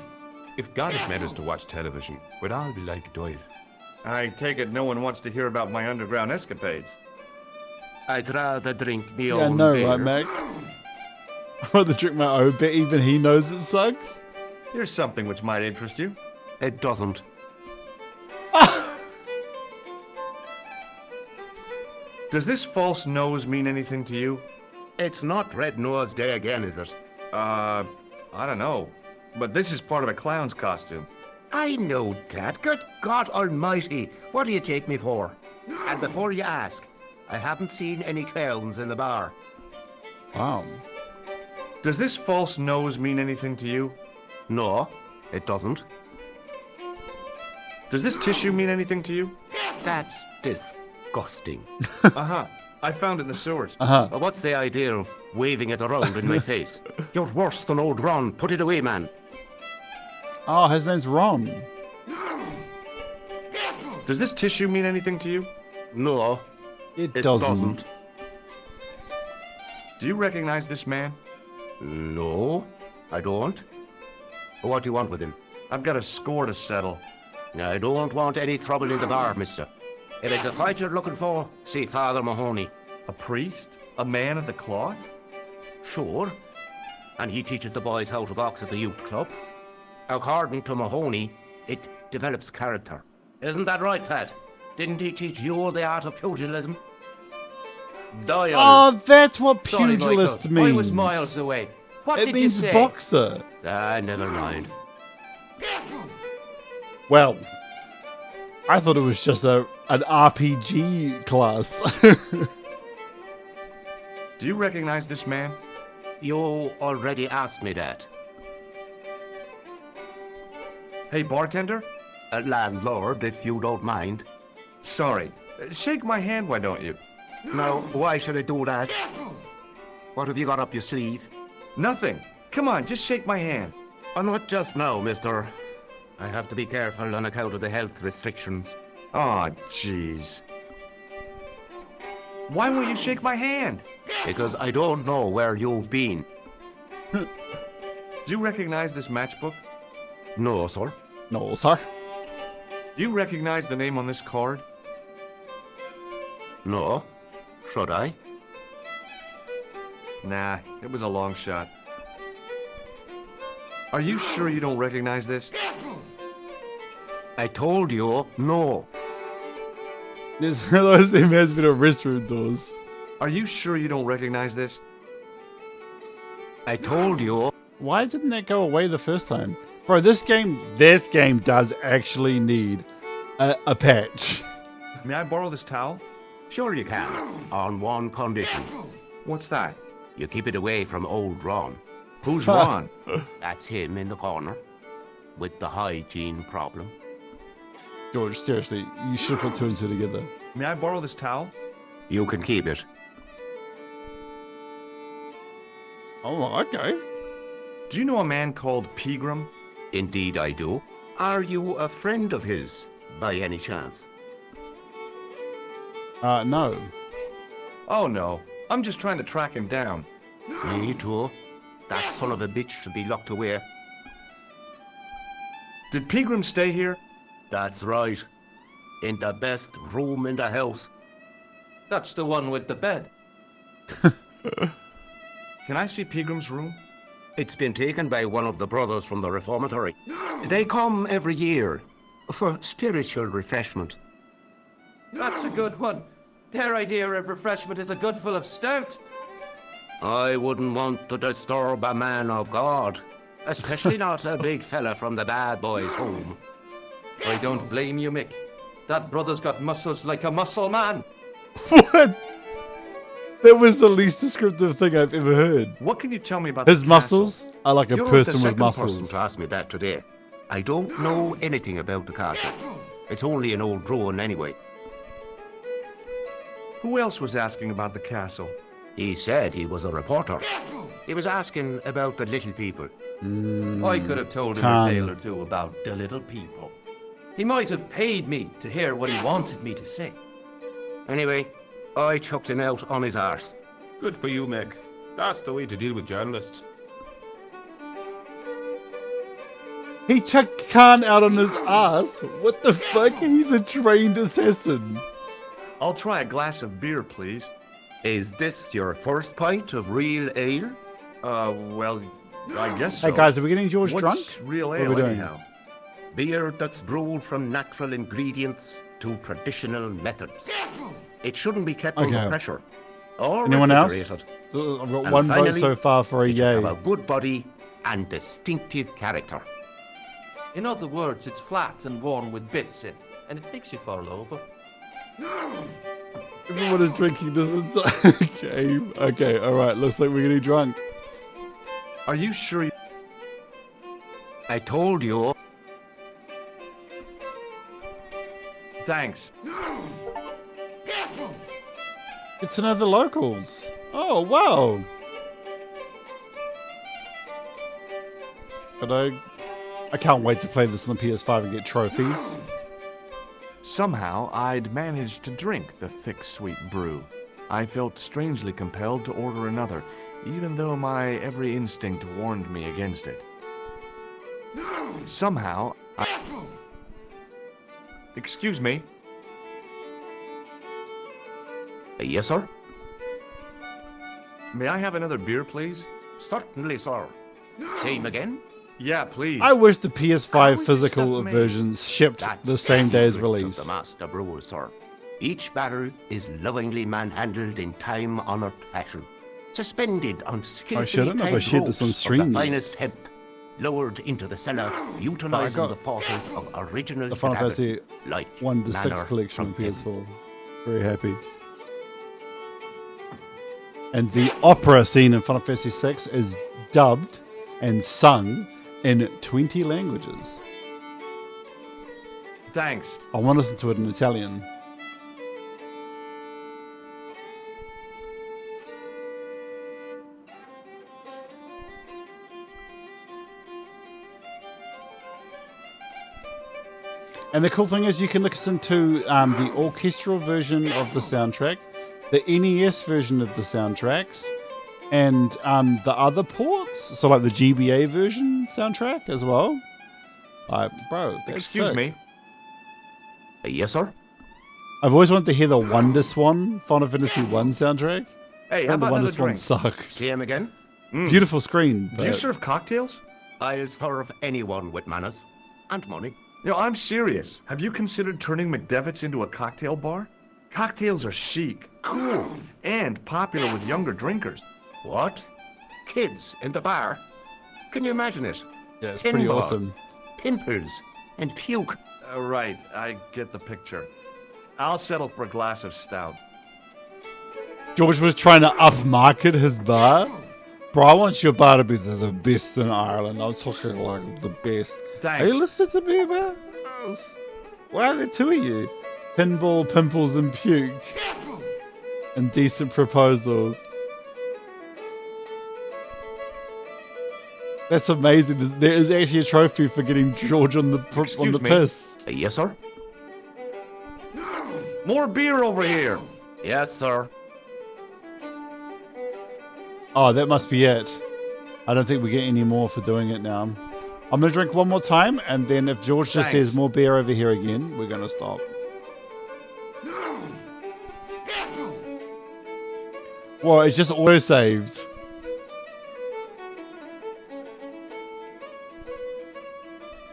If God had made us to watch television, we'd all be like Doyle. I take it no one wants to hear about my underground escapades. I'd rather drink me Yeah, own no, beer. right, Mac? I'd rather drink my own beer, even he knows it sucks. Here's something which might interest you. It doesn't. Does this false nose mean anything to you? It's not Red Nose Day again, is it? I don't know. But this is part of a clown's costume. I know that. Good God Almighty. What do you take me for? And before you ask, I haven't seen any clowns in the bar. Wow. Does this false nose mean anything to you? No, it doesn't. Does this tissue mean anything to you? That's disgusting. Uh-huh. I found it in the sewers. Uh-huh. But what's the idea of waving it around in my face? You're worse than old Ron. Put it away, man. Oh, his name's Ron. Does this tissue mean anything to you? No, It, it doesn't. doesn't. Do you recognize this man? No, I don't. What do you want with him? I've got a score to settle. I don't want any trouble in the bar, mister. If it's a fight you're looking for, see Father Mahoney. A priest? A man of the cloth? Sure. And he teaches the boys how to box at the youth club. According to Mahoney, it develops character. Isn't that right, Pat? Didn't he teach you the art of pugilism? Dial. Oh, that's what Sorry, pugilist Michael. means. I was miles away. What It did means you say? boxer. Never mind. Well, I thought it was just an RPG class. Do you recognize this man? You already asked me that. Hey, bartender? Landlord, if you don't mind. Sorry. Shake my hand, why don't you? Now, why should I do that? What have you got up your sleeve? Nothing. Come on, just shake my hand. Not just now, mister. I have to be careful on account of the health restrictions. Aw, jeez. Why won't you shake my hand? Because I don't know where you've been. Do you recognize this matchbook? No, sir. No, sir. Do you recognize the name on this card? No. Should I? Nah, it was a long shot. Are you sure you don't recognize this? I told you, no. There's those name has been a restaurant doors. Are you sure you don't recognize this? I told you. Why didn't that go away the first time? Bro, this game does actually need a patch. May I borrow this towel? Sure you can, on one condition. What's that? You keep it away from old Ron. Who's Ron? That's him in the corner, with the hygiene problem. George, seriously, you should put two and two together. May I borrow this towel? You can keep it. Oh, okay. Do you know a man called Pegram? Indeed I do. Are you a friend of his, by any chance? No. Oh no, I'm just trying to track him down. Me too. That son of a bitch should be locked away. Did Pegram stay here? That's right. In the best room in the house. That's the one with the bed. Can I see Pegram's room? It's been taken by one of the brothers from the reformatory. They come every year for spiritual refreshment. That's a good one. Their idea of refreshment is a good full of stout. I wouldn't want to disturb a man of God, especially not a big fella from the bad boys' home. I don't blame you, Mick. That brother's got muscles like a muscle man. What? That was the least descriptive thing I've ever heard. What can you tell me about His the muscles castle? are like a You're person the with second person muscles. to ask me that today. I don't know anything about the castle. It's only an old ruin anyway. Who else was asking about the castle? He said he was a reporter. He was asking about the little people. I could have told him a tale or two about the little people. He might have paid me to hear what he wanted me to say. Anyway, I chucked him out on his arse. Good for you, Mick. That's the way to deal with journalists. He chucked Khan out on his ass. What the fuck? He's a trained assassin. I'll try a glass of beer, please. Is this your first pint of real ale? Well, I guess so. Hey guys, are we getting George What's drunk? real What are ale we doing? anyhow? Beer that's brewed from natural ingredients to traditional methods. It shouldn't be kept under Okay. pressure. Or Anyone else? refrigerated. I've got And one vote finally, so far for a It should yay. have a good body and distinctive character. In other words, it's flat and worn with bits in, and it makes you fall over. Everyone is drinking this entire game. Okay, alright, looks like we're getting drunk. Are you sure you... I told you. Thanks. Good to know the locals. Oh, wow. But I can't wait to play this on the PS5 and get trophies. Somehow, I'd managed to drink the thick, sweet brew. I felt strangely compelled to order another, even though my every instinct warned me against it. Somehow, Excuse me. Yes, sir? May I have another beer, please? Certainly, sir. Same again? Yeah, please. I wish the How PS5 is this physical stuff made? versions shipped That's the same day as secret of release. The master brewer, sir. Each barrel is lovingly manhandled in time-honored fashion, suspended on skillfully Actually, I don't know if I tied shared this on ropes of stream the yet. finest hemp, lowered into the cellar, utilizing got the forces of original The Final gravity, Fantasy like 1 to 6 manna collection on from heaven. PS4. Very happy. And the opera scene in Final Fantasy 6 is dubbed and sung in 20 languages. Thanks. I want to listen to it in Italian. And the cool thing is you can listen to the orchestral version of the soundtrack, the NES version of the soundtracks, and the other ports. So like the GBA version soundtrack as well. Like, bro, that's Excuse sick. me. Yes, sir? I've always wanted to hear the Wonder Swan Final Fantasy 1 soundtrack. Hey, how And the about Wonder another Swan drink? sucked. See him again? Beautiful screen. Do you But serve cocktails? I'll serve anyone with manners. And money. You know, I'm serious. Have you considered turning McDevitt's into a cocktail bar? Cocktails are chic, cool, and popular with younger drinkers. What? Kids in the bar? Can you imagine it? yeah, it's Tin pretty bar. awesome. Pimples and puke. Right, I get the picture. I'll settle for a glass of stout. George was trying to upmarket his bar. Bro, I want your bar to be the best in Ireland. I'm talking like the best. Thanks. Are you listening to me, man? Why are there two of you? Pinball, pimples, and puke. Indecent proposal. That's amazing. There is actually a trophy for getting George on the Excuse me. piss. Yes, sir? More beer over here. Yes, sir. Oh, that must be it. I don't think we get any more for doing it now. I'm going to drink one more time, and then if George just Thanks. says more beer over here again, we're going to stop. Well, it's just auto-saved.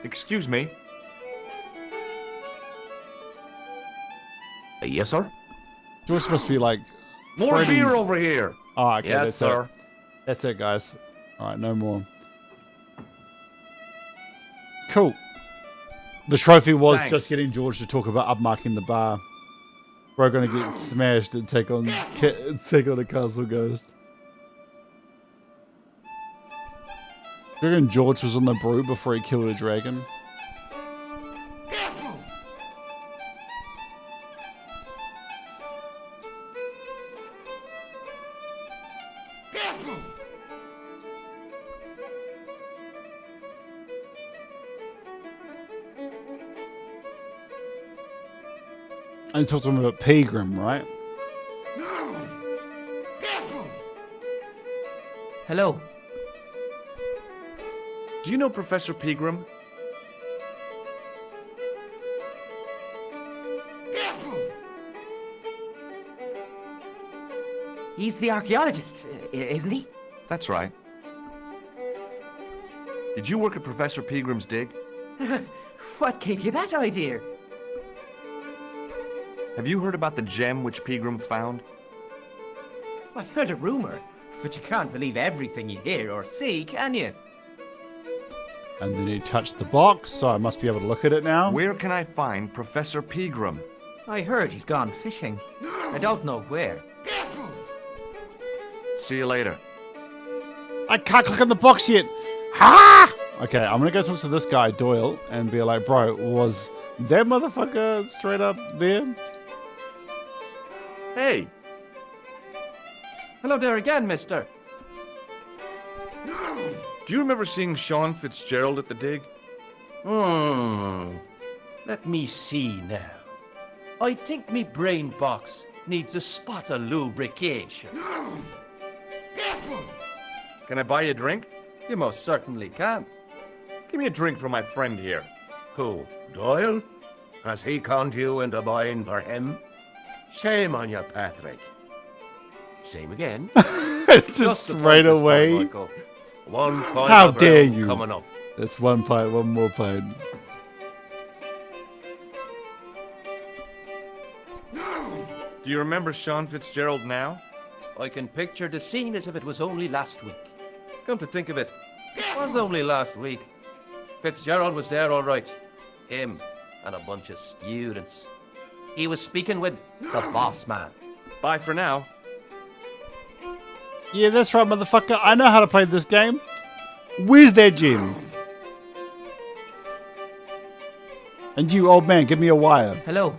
Excuse me. Yes, sir? George must be like... More Freddy. beer over here. Oh, okay, Yes, that's sir. it. That's it, guys. All right, no more. Cool. The trophy was Thanks. just getting George to talk about upmarking the bar. We're going to get smashed and take on a castle ghost. Do you reckon George was on the brew before he killed a dragon? And you talked to him about Pilgrim, right? Hello. Do you know Professor Pegram? He's the archaeologist, isn't he? That's right. Did you work at Professor Pegram's dig? What gave you that idea? Have you heard about the gem which Pegram found? I heard a rumor, but you can't believe everything you hear or see, can you? And then he touched the box, so I must be able to look at it now. Where can I find Professor Pegram? I heard he's gone fishing. I don't know where. See you later. I can't click on the box yet. Ha! Okay, I'm gonna go talk to this guy, Doyle, and be like, bro, was that motherfucker straight up there? Hey! Hello there again, mister. Do you remember seeing Sean Fitzgerald at the dig? Let me see now. I think me brain box needs a spot of lubrication. Can I buy you a drink? You most certainly can. Give me a drink for my friend here. Who? Doyle? Has he conned you into buying for him? Shame on you, Patrick. Same again. It's just Just about right this time, away. Michael. 1 point How of dare round you. coming up. That's one pint, one more pint. Do you remember Sean Fitzgerald now? I can picture the scene as if it was only last week. Come to think of it, it was only last week. Fitzgerald was there all right. Him and a bunch of students. He was speaking with the boss man. Bye for now. Yeah, that's right, motherfucker. I know how to play this game. Where's that gem? And you, old man, give me a wire. Hello.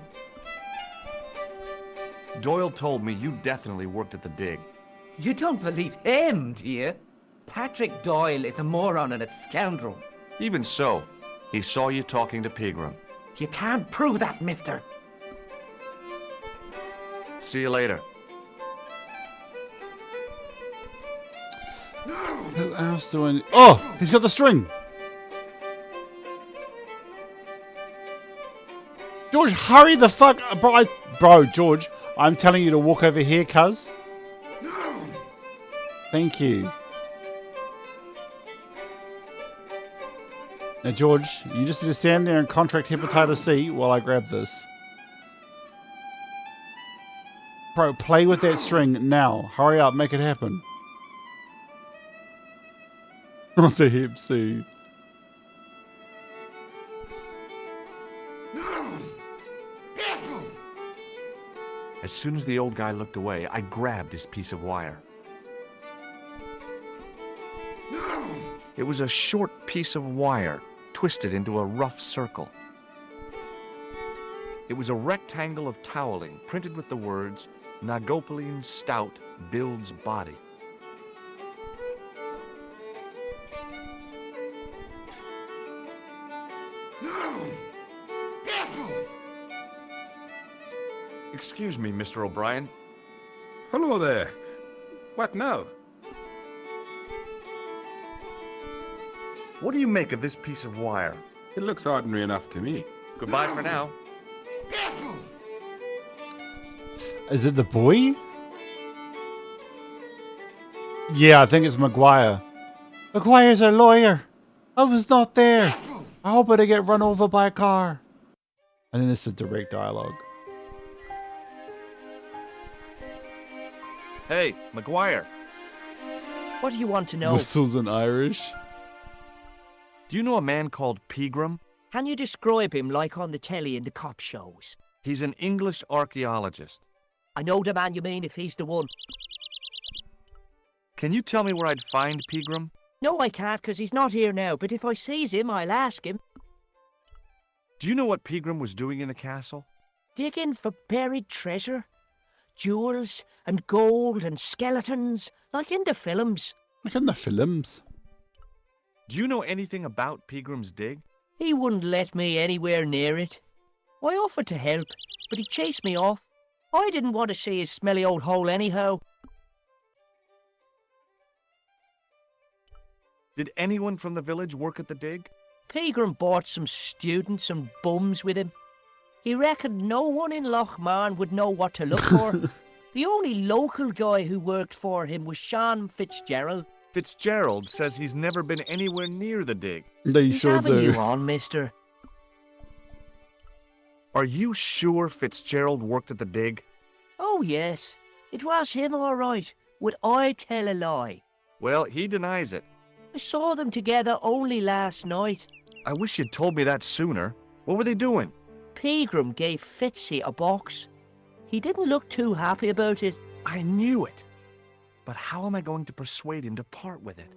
Doyle told me you definitely worked at the dig. You don't believe him, do you? Patrick Doyle is a moron and a scoundrel. Even so, he saw you talking to Pegram. You can't prove that, mister. See you later. Who else do I... Oh! He's got the string! George, hurry the fuck... Bro, George, I'm telling you to walk over here, cuz. Thank you. Now, George, you just need to stand there and contract hepatitis C while I grab this. Bro, play with that string now. Hurry up, make it happen. Not the hep C. As soon as the old guy looked away, I grabbed his piece of wire. It was a short piece of wire, twisted into a rough circle. It was a rectangle of toweling, printed with the words, Nagopaline Stout builds body. Excuse me, Mr. O'Brien. Hello there. What now? What do you make of this piece of wire? It looks ordinary enough to me. Goodbye for now. Is it the boy? Yeah, I think it's McGuire. McGuire's a lawyer. I was not there. I hope I didn't get run over by a car. And then it's the direct dialogue. Hey, McGuire. What do you want to know? Whistles in Irish. Do you know a man called Pegram? Can you describe him like on the telly in the cop shows? He's an English archaeologist. I know the man you mean if he's the one. Can you tell me where I'd find Pegram? No, I can't, 'cause he's not here now, but if I sees him, I'll ask him. Do you know what Pegram was doing in the castle? Digging for buried treasure. Jewels and gold and skeletons, like in the films. Like in the films. Do you know anything about Pegram's dig? He wouldn't let me anywhere near it. I offered to help, but he chased me off. I didn't want to see his smelly old hole anyhow. Did anyone from the village work at the dig? Pegram brought some students and bums with him. He reckoned no one in Lochmarn would know what to look for. The only local guy who worked for him was Sean Fitzgerald. Fitzgerald says he's never been anywhere near the dig. They He's sure having do. you on, mister. Are you sure Fitzgerald worked at the dig? Oh, yes. It was him, all right. Would I tell a lie? Well, he denies it. I saw them together only last night. I wish you'd told me that sooner. What were they doing? Pegram gave Fitzy a box. He didn't look too happy about it. I knew it. But how am I going to persuade him to part with it?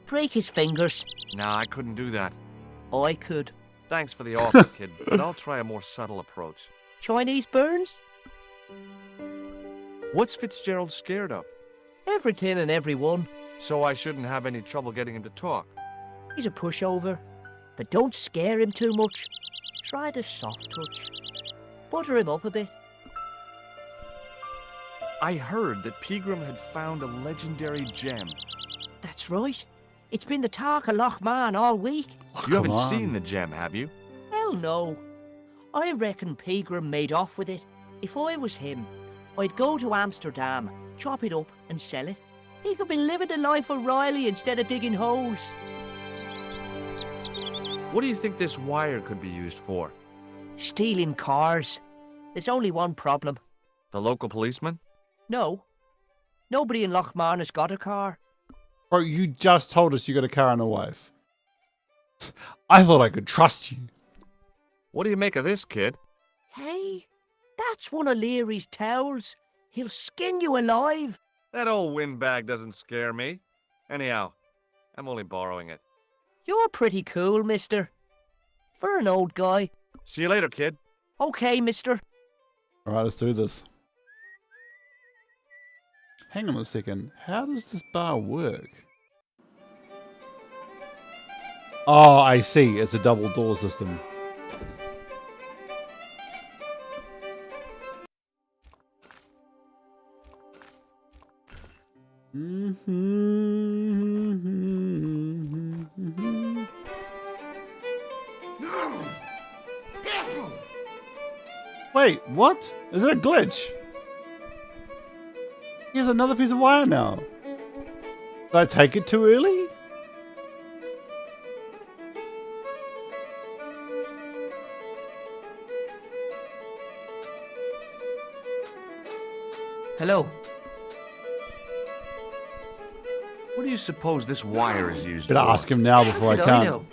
Break his fingers. Nah, I couldn't do that. I could. Thanks for the offer, kid, but I'll try a more subtle approach. Chinese burns? What's Fitzgerald scared of? Everything and everyone. So I shouldn't have any trouble getting him to talk. He's a pushover. But don't scare him too much. Try the soft touch. Butter him up a bit. I heard that Pegram had found a legendary gem. That's right. It's been the talk of Lochmarn all week. You haven't Come on. seen the gem, have you? Hell no. I reckon Pegram made off with it. If I was him, I'd go to Amsterdam, chop it up and sell it. He could be living the life of Riley instead of digging holes. What do you think this wire could be used for? Stealing cars. There's only one problem. The local policeman? No. Nobody in Lochmarn has got a car. Bro, you just told us you got a car and a wife. I thought I could trust you. What do you make of this, kid? Hey, that's one of Leary's towels. He'll skin you alive. That old windbag doesn't scare me. Anyhow, I'm only borrowing it. You're pretty cool, mister. For an old guy. See you later, kid. Okay, mister. Alright, let's do this. Hang on a second. How does this bar work? Oh, I see. It's a double door system. Wait, what? Is it a glitch? Here's another piece of wire now. Did I take it too early? Hello. What do you suppose this wire is used Better for? ask him now before I Did can't. know?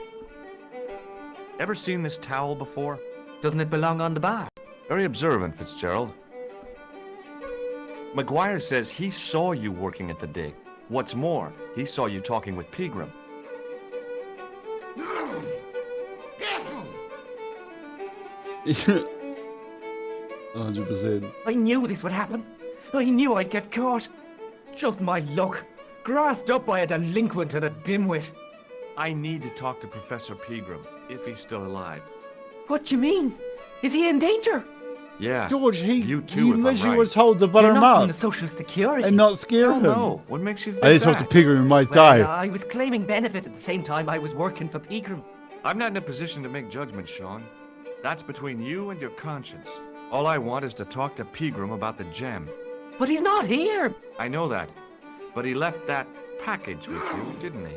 Ever seen this towel before? Doesn't it belong on the bar? Very observant, Fitzgerald. McGuire says he saw you working at the dig. What's more, he saw you talking with Pegram. 100%. I knew this would happen. I knew I'd get caught. Just my luck. Grasped up by a delinquent and a dimwit. I need to talk to Professor Pegram, if he's still alive. What do you mean? Is he in danger? Yeah. George, You too, he if I'm literally right. was told to butter You're him not from up the Social Security. and not scare him. No, what makes you think I just that? talked to Pegram, he might Well, die. I was claiming benefit at the same time I was working for Pegram. I'm not in a position to make judgments, Sean. That's between you and your conscience. All I want is to talk to Pegram about the gem. But he's not here. I know that. But he left that package with you, didn't he?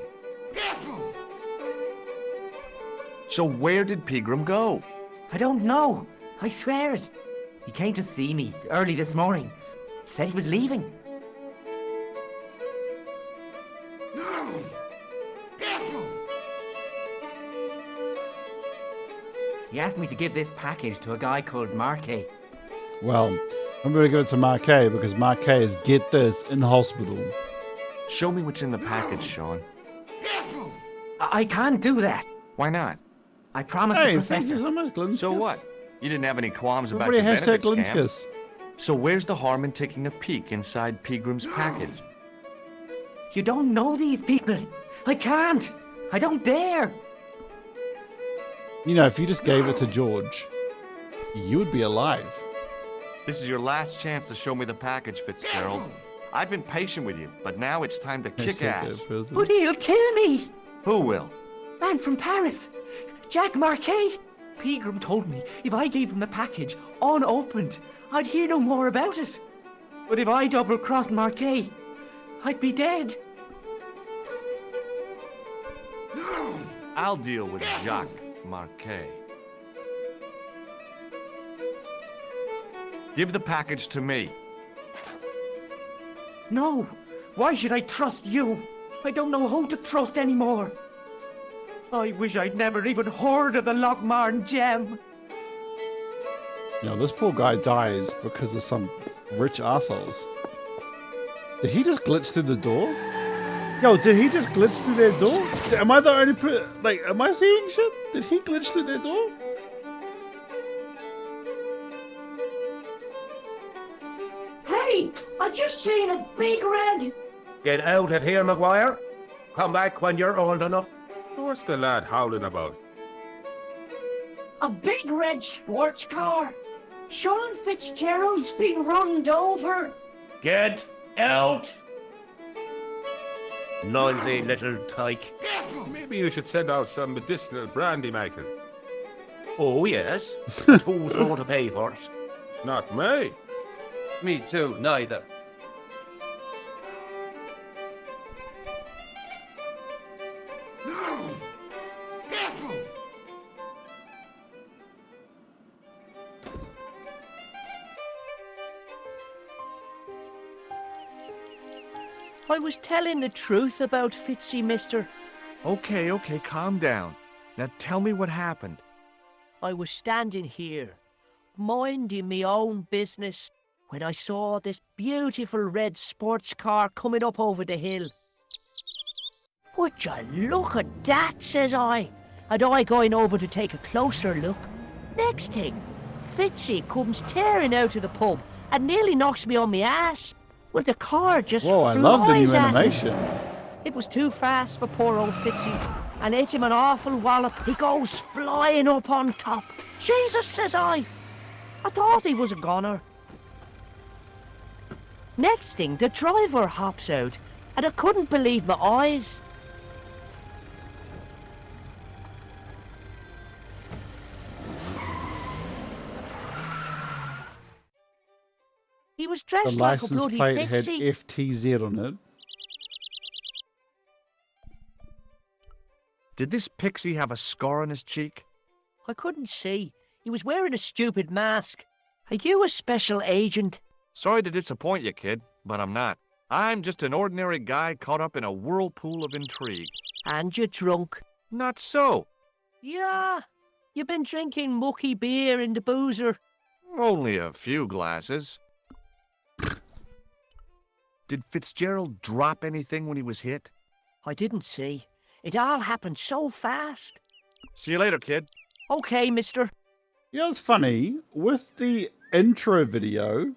So where did Pegram go? I don't know. I swear it. He came to see me early this morning. Said he was leaving. He asked me to give this package to a guy called Marquet. Well, I'm going to give it to Marquet because Marquet is, get this, in the hospital. Show me what's in the package, Sean. I can't do that. Why not? I promised Hey, the thank you professor. so much, Glinskis. So what? You didn't have any qualms about Everybody your hashtag benefits scam. Glinskis. So where's the harm in taking a peek inside Pegram's package? You don't know these people. I can't. I don't dare. You know, if you just gave it to George, you would be alive. This is your last chance to show me the package, Fitzgerald. I've been patient with you, but now it's time to kick ass. But he'll kill me. Who will? Man from Paris. Jack Marquet. Pegram told me if I gave him the package unopened, I'd hear no more about it. But if I double-crossed Marquet, I'd be dead. I'll deal with Jacques Marquet. Give the package to me. No. Why should I trust you? I don't know who to trust anymore. I wish I'd never even heard of the Lochmarn gem. You know, this poor guy dies because of some rich assholes. Did he just glitch through the door? Yo, did he just glitch through their door? Am I the only like, am I seeing shit? Did he glitch through their door? Hey, I just seen a big red. Get out of here, McGuire. Come back when you're old enough. What's the lad howling about? A big red sports car. Sean Fitzgerald's been runned over. Get out! Noisy little tyke. Maybe you should send out some medicinal brandy, Michael. Oh, yes. But who's going to pay for it? Not me. Me too, neither. I was telling the truth about Fitzy, mister. Okay, calm down. Now tell me what happened. I was standing here, minding me own business, when I saw this beautiful red sports car coming up over the hill. Would you look at that, says I, and I going over to take a closer look. Next thing, Fitzy comes tearing out of the pub and nearly knocks me on my ass. Well, the car just Whoa, I love the new flies at him. animation. It was too fast for poor old Fitzy, and hit him an awful wallop. He goes flying up on top. Jesus, says I thought he was a goner. Next thing, the driver hops out, and I couldn't believe my eyes. He was The dressed like a license bloody plate had pixie. FTZ on it. Did this pixie have a scar on his cheek? I couldn't see. He was wearing a stupid mask. Are you a special agent? Sorry to disappoint you, kid, but I'm not. I'm just an ordinary guy caught up in a whirlpool of intrigue. And you're drunk. Not so. Yeah. You've been drinking mucky beer in the boozer. Only a few glasses. Did Fitzgerald drop anything when he was hit? I didn't see. It all happened so fast. See you later, kid. Okay, mister. You know, it's funny. With the intro video,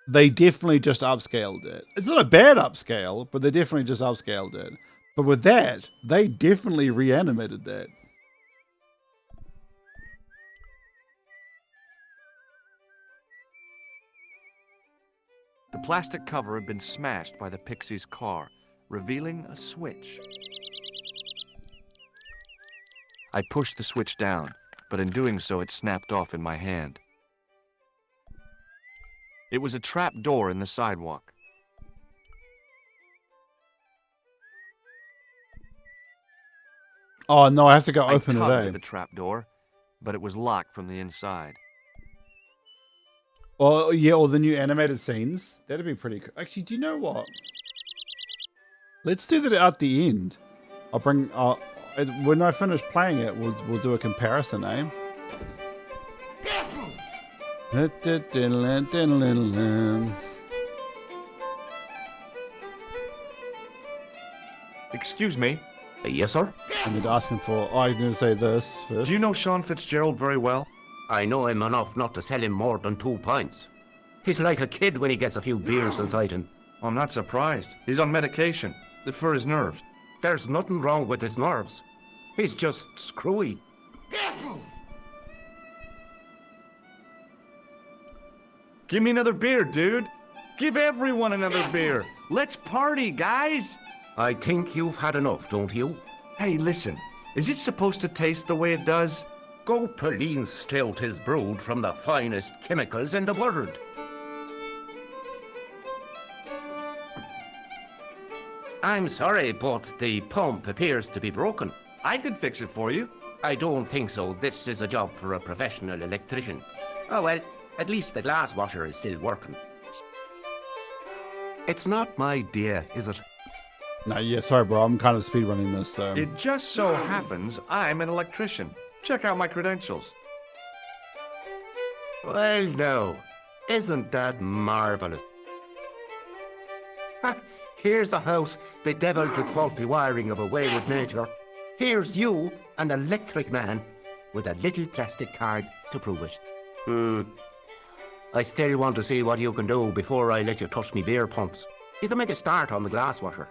they definitely just upscaled it. It's not a bad upscale, but they definitely just upscaled it. But with that, they definitely reanimated that. The plastic cover had been smashed by the pixie's car, revealing a switch. I pushed the switch down, but in doing so it snapped off in my hand. It was a trap door in the sidewalk. Oh no, I have to go I open it, tugged eh? at the trap door, but it was locked from the inside. Or yeah, or the new animated scenes. That'd be pretty cool. Actually, do you know what? Let's do that at the end. I'll bring when I finish playing it, we'll do a comparison, eh? Excuse me, Yes, sir? I'm going to ask him for. Oh, I'm going to say this first. do you know Sean Fitzgerald very well? I know him enough not to sell him more than 2 pints. He's like a kid when he gets a few beers inside him. I'm not surprised. He's on medication for his nerves. There's nothing wrong with his nerves. He's just screwy. Give me another beer, dude. Give everyone another beer. Let's party, guys. I think you've had enough, don't you? Hey, listen. Is it supposed to taste the way it does? Gopaline stout is brewed from the finest chemicals in the world. I'm sorry, but the pump appears to be broken. I could fix it for you. I don't think so. This is a job for a professional electrician. Oh well, at least the glass washer is still working. It's not my idea, is it? No, yeah, sorry, bro. I'm kind of speedrunning this, so. It just so happens I'm an electrician. Check out my credentials. Well, no. Isn't that marvelous? Ha, here's the house bedeviled with faulty wiring of a wayward nature. Here's you, an electric man, with a little plastic card to prove it. I still want to see what you can do before I let you touch me beer pumps. You can make a start on the glass washer.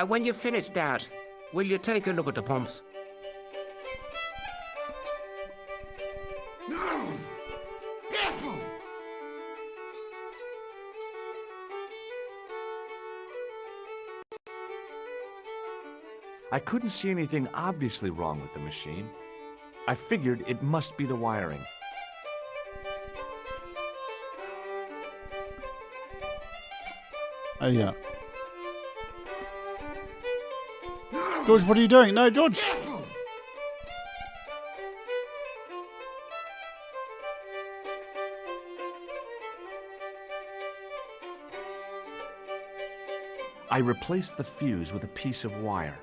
And when you finish that, will you take a look at the pumps? I couldn't see anything obviously wrong with the machine. I figured it must be the wiring. Oh, yeah. George, what are you doing? No, George! I replaced the fuse with a piece of wire.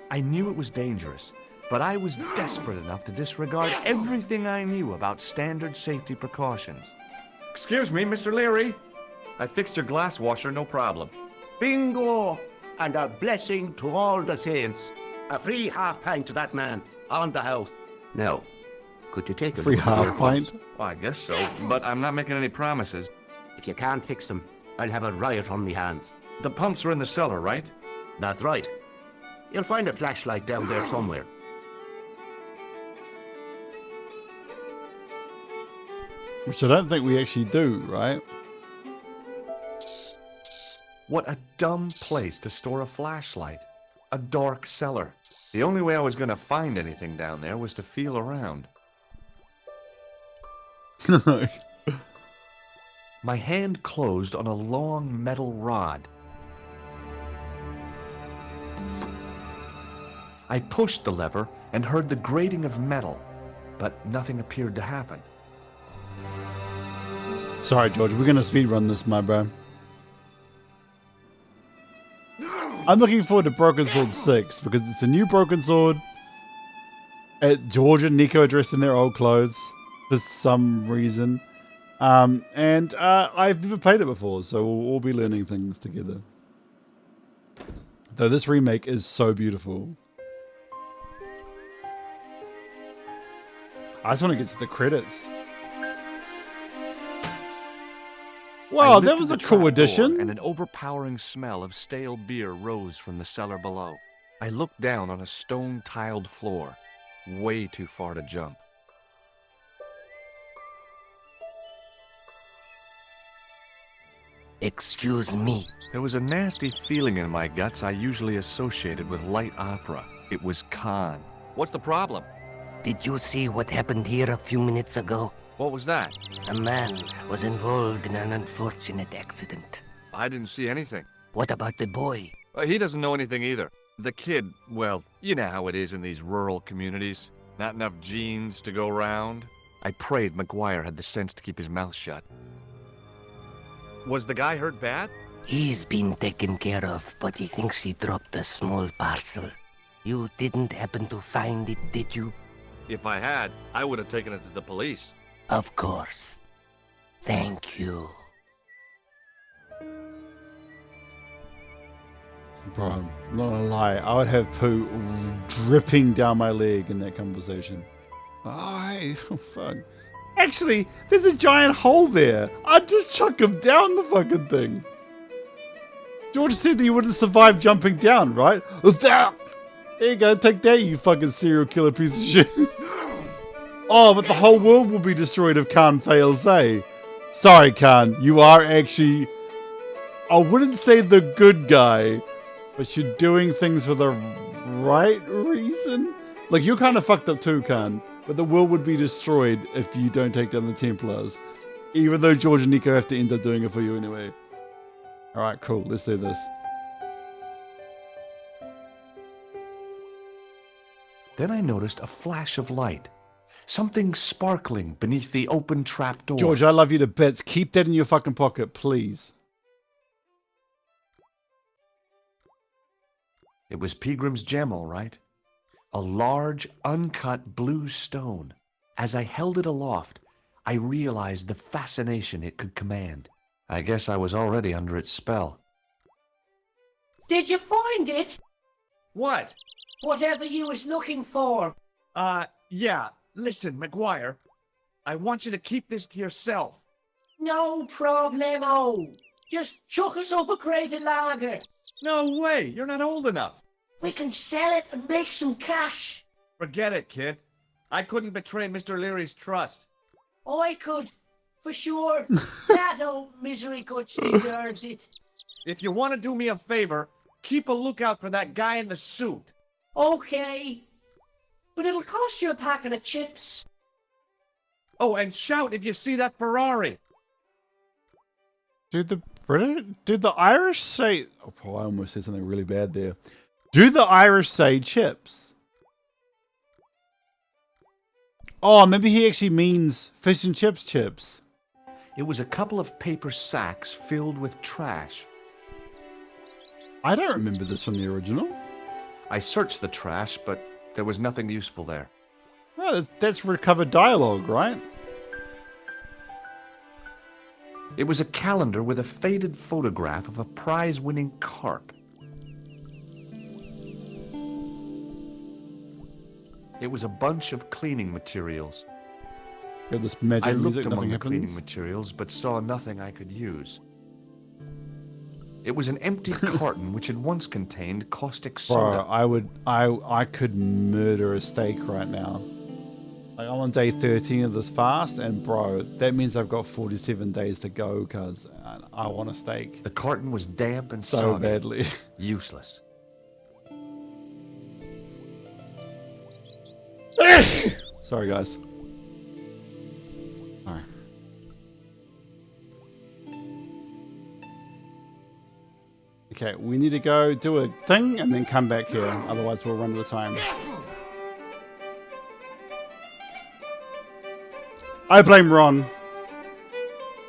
I knew it was dangerous, but I was desperate enough to disregard everything I knew about standard safety precautions. Excuse me, Mr. Leary. I fixed your glass washer, no problem. Bingo! And a blessing to all the saints. A free half pint to that man on the house. Now, could you take a Free look at your half pint. pumps? Well, I guess so, but I'm not making any promises. If you can't fix them, I'll have a riot on me hands. The pumps are in the cellar, right? That's right. You'll find a flashlight down there somewhere. Which I don't think we actually do, right? What a dumb place to store a flashlight. A dark cellar. The only way I was going to find anything down there was to feel around. My hand closed on a long metal rod. I pushed the lever and heard the grating of metal, but nothing appeared to happen. Sorry, George. We're going to speedrun this, my bro. I'm looking forward to Broken Sword 6 because it's a new Broken Sword. George and Nico are dressed in their old clothes for some reason. And I've never played it before, so we'll all be learning things together. Though this remake is so beautiful. I just want to get to the credits. Wow, that was a cool addition. And an overpowering smell of stale beer rose from the cellar below. I looked down on a stone-tiled floor, way too far to jump. Excuse me. There was a nasty feeling in my guts I usually associated with light opera. It was Khan. What's the problem? Did you see what happened here a few minutes ago? What was that? A man was involved in an unfortunate accident. I didn't see anything. What about the boy? He doesn't know anything either. The kid, well, you know how it is in these rural communities. Not enough genes to go round. I prayed McGuire had the sense to keep his mouth shut. Was the guy hurt bad? He's been taken care of, but he thinks he dropped a small parcel. You didn't happen to find it, did you? If I had, I would have taken it to the police. Of course. Thank you. Bro, I'm not gonna lie, I would have poo dripping down my leg in that conversation. Oh, fuck. Actually, there's a giant hole there. I'd just chuck him down the fucking thing. George said that you wouldn't survive jumping down, right? There you go, take that, you fucking serial killer piece of shit. Oh, but the whole world will be destroyed if Khan fails, eh? Sorry, Khan, you are actually, I wouldn't say the good guy, but you're doing things for the right reason. Like, you're kind of fucked up too, Khan, but the world would be destroyed if you don't take down the Templars. Even though George and Nico have to end up doing it for you anyway. Alright, cool, let's do this. Then I noticed a flash of light. Something sparkling beneath the open trapdoor. George, I love you to bits. Keep that in your fucking pocket, please. It was Peagram's gem, all right. A large, uncut blue stone. As I held it aloft, I realized the fascination it could command. I guess I was already under its spell. Did you find it? What? Whatever you was looking for. Yeah. Listen, McGuire, I want you to keep this to yourself. No problemo. Just chuck us up a crate of lager. No way, you're not old enough. We can sell it and make some cash. Forget it, kid. I couldn't betray Mr. Leary's trust. I could, for sure. That old misery guts deserves it. If you want to do me a favor, keep a lookout for that guy in the suit. Okay. But it'll cost you a packet of chips. Oh, and shout if you see that Ferrari. Did the Irish say... Oh, I almost said something really bad there. Do the Irish say chips? Oh, maybe he actually means fish and chips. It was a couple of paper sacks filled with trash. I don't remember this from the original. I searched the trash, but there was nothing useful there. Oh, that's recovered dialogue, right? It was a calendar with a faded photograph of a prize-winning carp. It was a bunch of cleaning materials. Got this I magic looked music, among nothing the cleaning happens. materials, but saw nothing I could use. It was an empty carton which had once contained caustic soda. Bro, I could murder a steak right now. Like, I'm on day 13 of this fast, and bro, that means I've got 47 days to go, cuz I want a steak. The carton was damp and So soggy. badly. Useless. Sorry, guys. Alright. Okay, we need to go do a thing and then come back here. Otherwise, we'll run out of time. I blame Ron.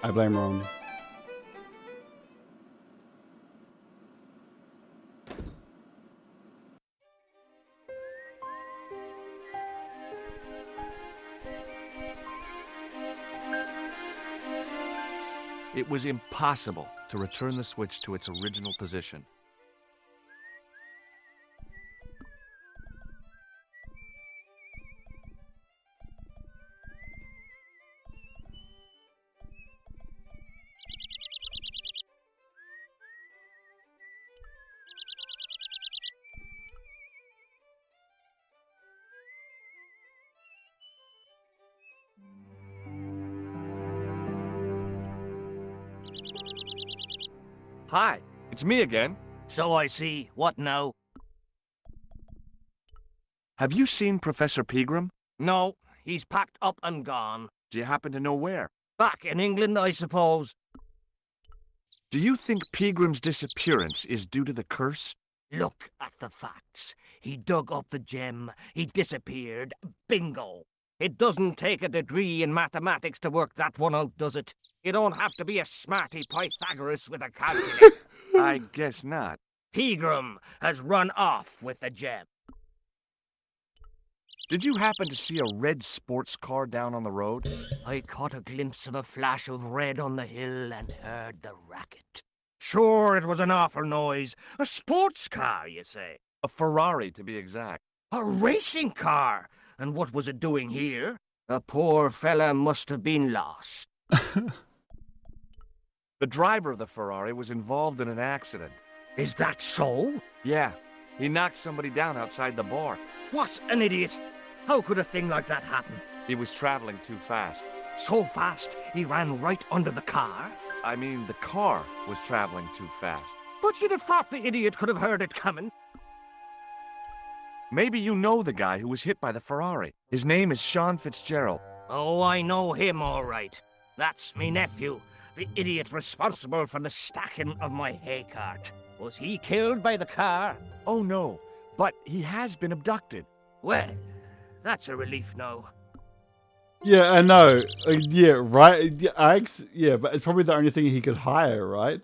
I blame Ron. It was impossible to return the switch to its original position. Hi, it's me again. So I see. What now? Have you seen Professor Pegram? No, he's packed up and gone. Do you happen to know where? Back in England, I suppose. Do you think Pegram's disappearance is due to the curse? Look at the facts. He dug up the gem. He disappeared. Bingo. It doesn't take a degree in mathematics to work that one out, does it? You don't have to be a smarty Pythagoras with a calculator. I guess not. Pegram has run off with the gem. Did you happen to see a red sports car down on the road? I caught a glimpse of a flash of red on the hill and heard the racket. Sure, it was an awful noise. A sports car, you say? A Ferrari, to be exact. A racing car? And what was it doing here? The poor fella must have been lost. The driver of the Ferrari was involved in an accident. Is that so? Yeah, he knocked somebody down outside the bar. What an idiot! How could a thing like that happen? He was traveling too fast. So fast, he ran right under the car? I mean, the car was traveling too fast. But you'd have thought the idiot could have heard it coming. Maybe you know the guy who was hit by the Ferrari. His name is Sean Fitzgerald. Oh, I know him all right. That's me nephew, the idiot responsible for the stacking of my hay cart. Was he killed by the car? Oh no, but he has been abducted. Well, that's a relief now. Yeah, I know. Yeah, right. Yeah, but it's probably the only thing he could hire, right?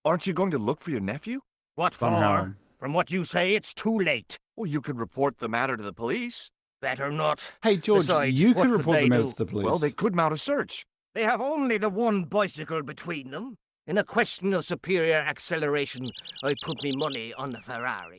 Aren't you going to look for your nephew? What for? Somehow. From what you say, it's too late. Well, you could report the matter to the police. Better not. Hey, George, Besides, you what could could report they the matter do? to the police. Well, they could mount a search. They have only the one bicycle between them. In a question of superior acceleration, I put me money on the Ferrari.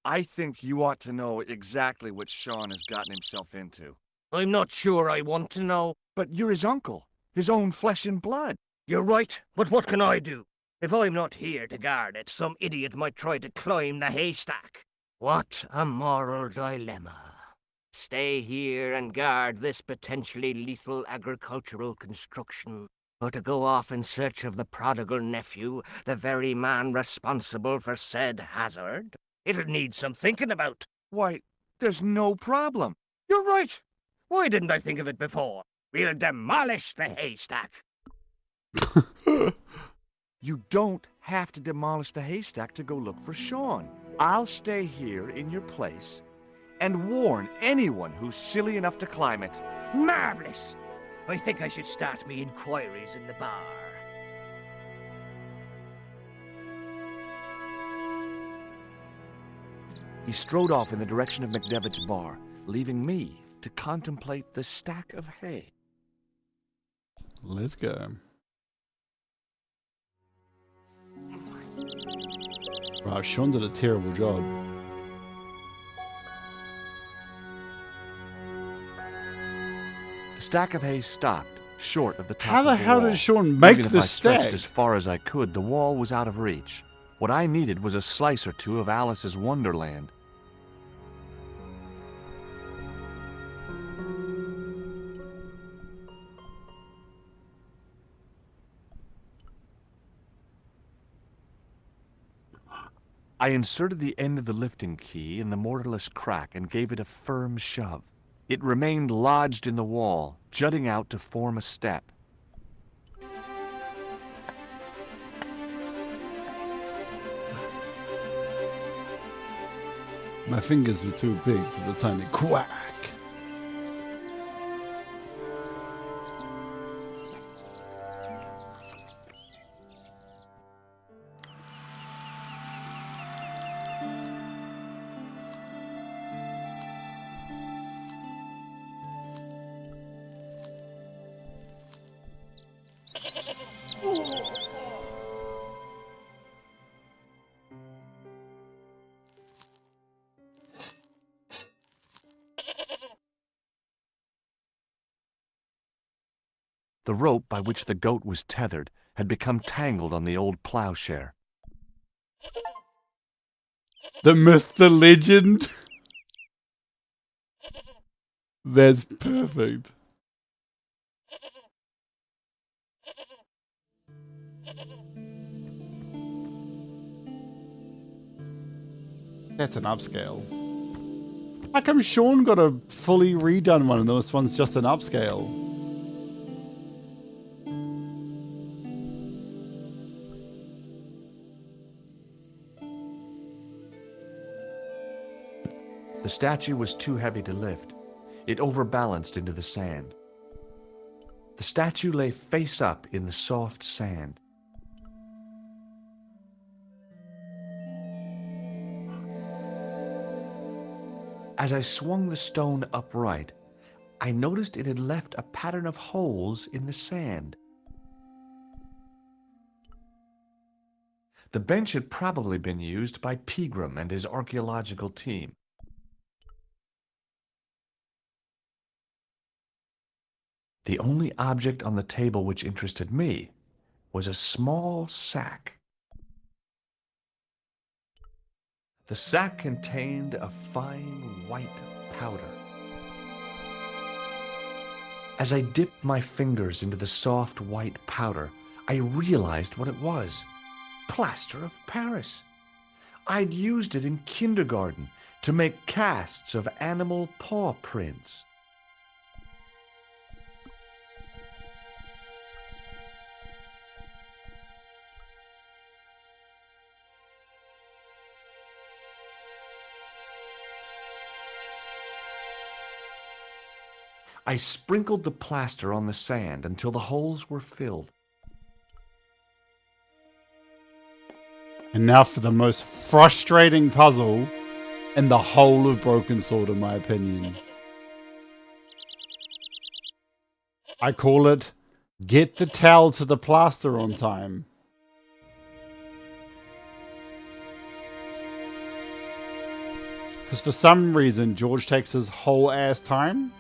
I think you ought to know exactly what Sean has gotten himself into. I'm not sure I want to know. But you're his uncle, his own flesh and blood. You're right, but what can I do? If I'm not here to guard it, some idiot might try to climb the haystack. What a moral dilemma. Stay here and guard this potentially lethal agricultural construction, or to go off in search of the prodigal nephew, the very man responsible for said hazard? It'll need some thinking about. Why, there's no problem. You're right. Why didn't I think of it before? We'll demolish the haystack. You don't have to demolish the haystack to go look for Sean. I'll stay here in your place and warn anyone who's silly enough to climb it. Marvelous. I think I should start me inquiries in the bar. He strode off in the direction of McDevitt's bar, leaving me to contemplate the stack of hay. Let's go. Wow, Sean did a terrible job. The stack of hay stopped, short of the top How the of the hell wall. did Sean make Even if the I stretched stack? as far as I could, the wall was out of reach. What I needed was a slice or two of Alice's Wonderland. I inserted the end of the lifting key in the mortarless crack and gave it a firm shove. It remained lodged in the wall, jutting out to form a step. My fingers were too big for the tiny quack. The rope by which the goat was tethered had become tangled on the old plowshare. The myth, the legend. That's perfect. That's an upscale. How come Sean got a fully redone one and this one's just an upscale? The statue was too heavy to lift. It overbalanced into the sand. The statue lay face up in the soft sand. As I swung the stone upright, I noticed it had left a pattern of holes in the sand. The bench had probably been used by Pegram and his archaeological team. The only object on the table which interested me was a small sack. The sack contained a fine white powder. As I dipped my fingers into the soft white powder, I realized what it was. Plaster of Paris. I'd used it in kindergarten to make casts of animal paw prints. I sprinkled the plaster on the sand until the holes were filled. And now for the most frustrating puzzle in the whole of Broken Sword, in my opinion. I call it, get the towel to the plaster on time. Because for some reason, George takes his whole ass time.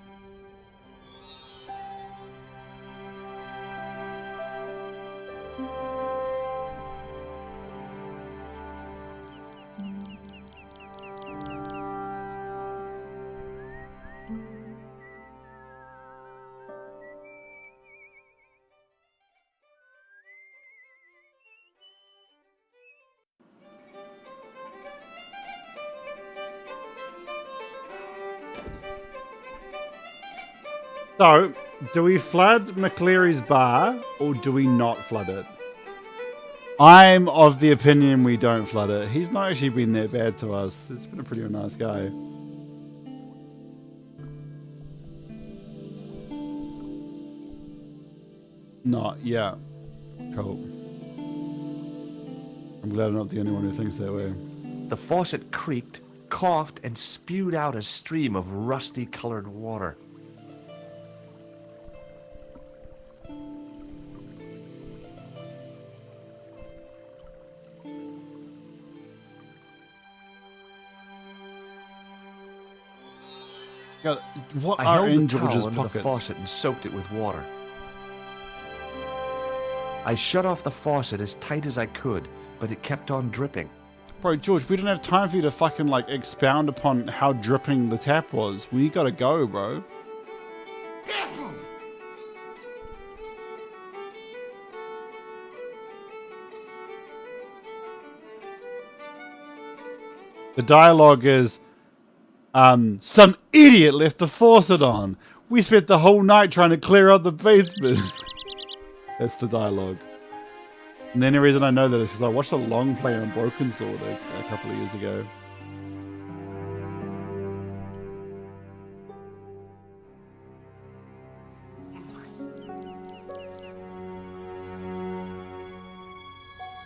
So, do we flood McCleary's bar or do we not flood it? I'm of the opinion we don't flood it. He's not actually been that bad to us. He's been a pretty nice guy. Not yet. Cool. I'm glad I'm not the only one who thinks that way. The faucet creaked, coughed and spewed out a stream of rusty-colored water. God, what I are held in the towel George's under the pockets? faucet and soaked it with water. I shut off the faucet as tight as I could, but it kept on dripping. Bro, George, we don't have time for you to fucking like expound upon how dripping the tap was. We gotta go, bro. The dialogue is, some idiot left the faucet on. We spent the whole night trying to clear out the basement. That's the dialogue. And the only reason I know that is because I watched a long play on Broken Sword a couple of years ago.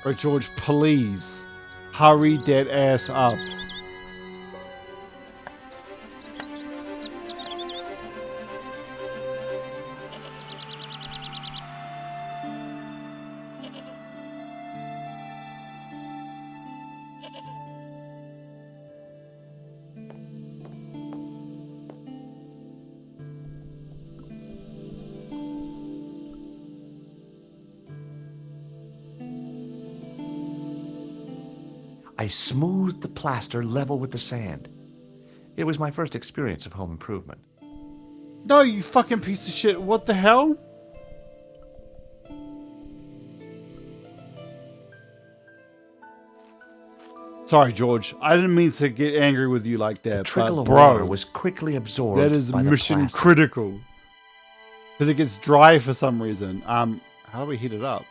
Bro, George, please hurry that ass up. I smoothed the plaster level with the sand. It was my first experience of home improvement. No, you fucking piece of shit. What the hell? Sorry, George. I didn't mean to get angry with you like that, A trickle but of bro, water was quickly absorbed that is by the mission plaster. critical. Because it gets dry for some reason. How do we heat it up?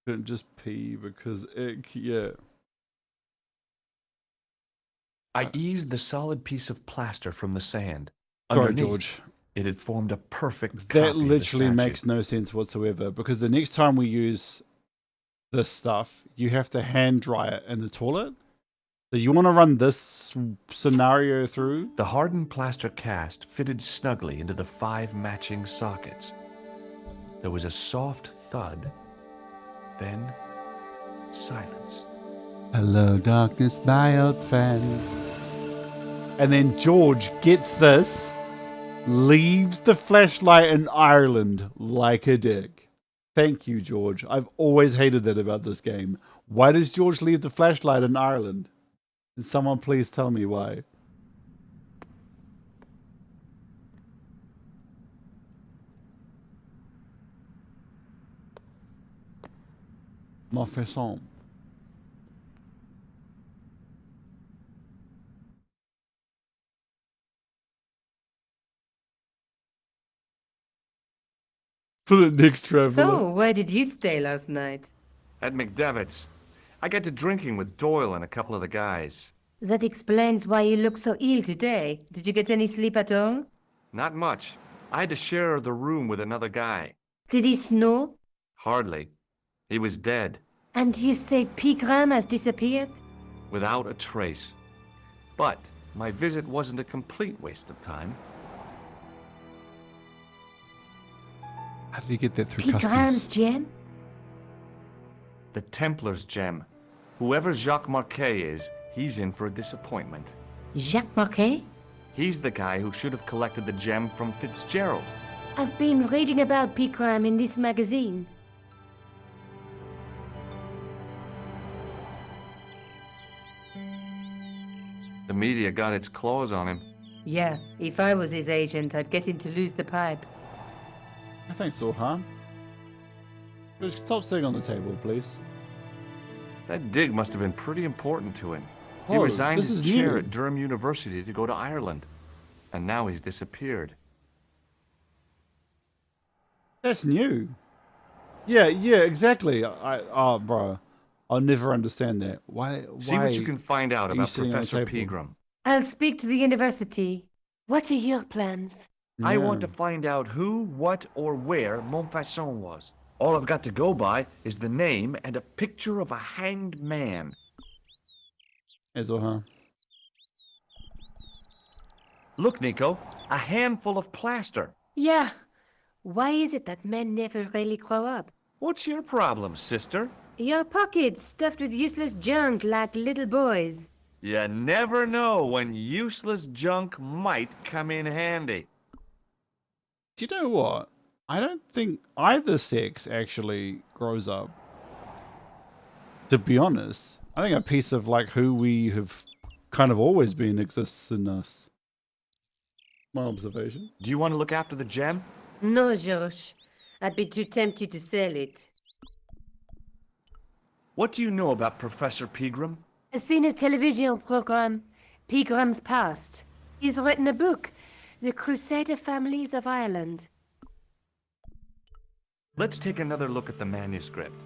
Couldn't just pee because ick, yeah. I eased the solid piece of plaster from the sand. Sorry, Underneath, George. it had formed a perfect That copy of the literally statue. makes no sense whatsoever because the next time we use this stuff, you have to hand dry it in the toilet. So you want to run this scenario through? The hardened plaster cast fitted snugly into the 5 matching sockets. There was a soft thud, then silence. Hello, darkness, my old friend. And then George gets this, leaves the flashlight in Ireland like a dick. Thank you, George. I've always hated that about this game. Why does George leave the flashlight in Ireland? Can someone please tell me why? Mon façon. For the next traveler. So, where did you stay last night? At McDevitt's, I got to drinking with Doyle and a couple of the guys. That explains why you look so ill today. Did you get any sleep at all? Not much. I had to share the room with another guy. Did he snore? Hardly. He was dead, And you say Pigram has disappeared? without a trace. But my visit wasn't a complete waste of time. How did he get that through Pigram's customs? gem? The Templar's gem. Whoever Jacques Marquet is, he's in for a disappointment. Jacques Marquet? He's the guy who should have collected the gem from Fitzgerald. I've been reading about Pigram in this magazine. The media got its claws on him. Yeah, if I was his agent, I'd get him to lose the pipe. I think so, huh? Just stop sitting on the table, please. That dig must have been pretty important to him. He Oh, resigned this his is chair new. at Durham University to go to Ireland. And now he's disappeared. That's new. Yeah, exactly. Oh, bro. I'll never understand that. Why? See what you can find out are you about sitting on a Professor table? Pegram. I'll speak to the university. What are your plans? I want to Yeah. find out who, what, or where Montfaucon was. All I've got to go by is the name and a picture of a hanged man. As well, huh? Look, Nico, a handful of plaster. Yeah. Why is it that men never really grow up? What's your problem, sister? Your pockets stuffed with useless junk like little boys. You never know when useless junk might come in handy. Do you know what? I don't think either sex actually grows up. To be honest, I think a piece of like who we have kind of always been exists in us. My observation. Do you want to look after the gem? No, Josh. I'd be too tempted to sell it. What do you know about Professor Pegram? I've seen a television program, Pegram's Past. He's written a book, The Crusader Families of Ireland. Let's take another look at the manuscript.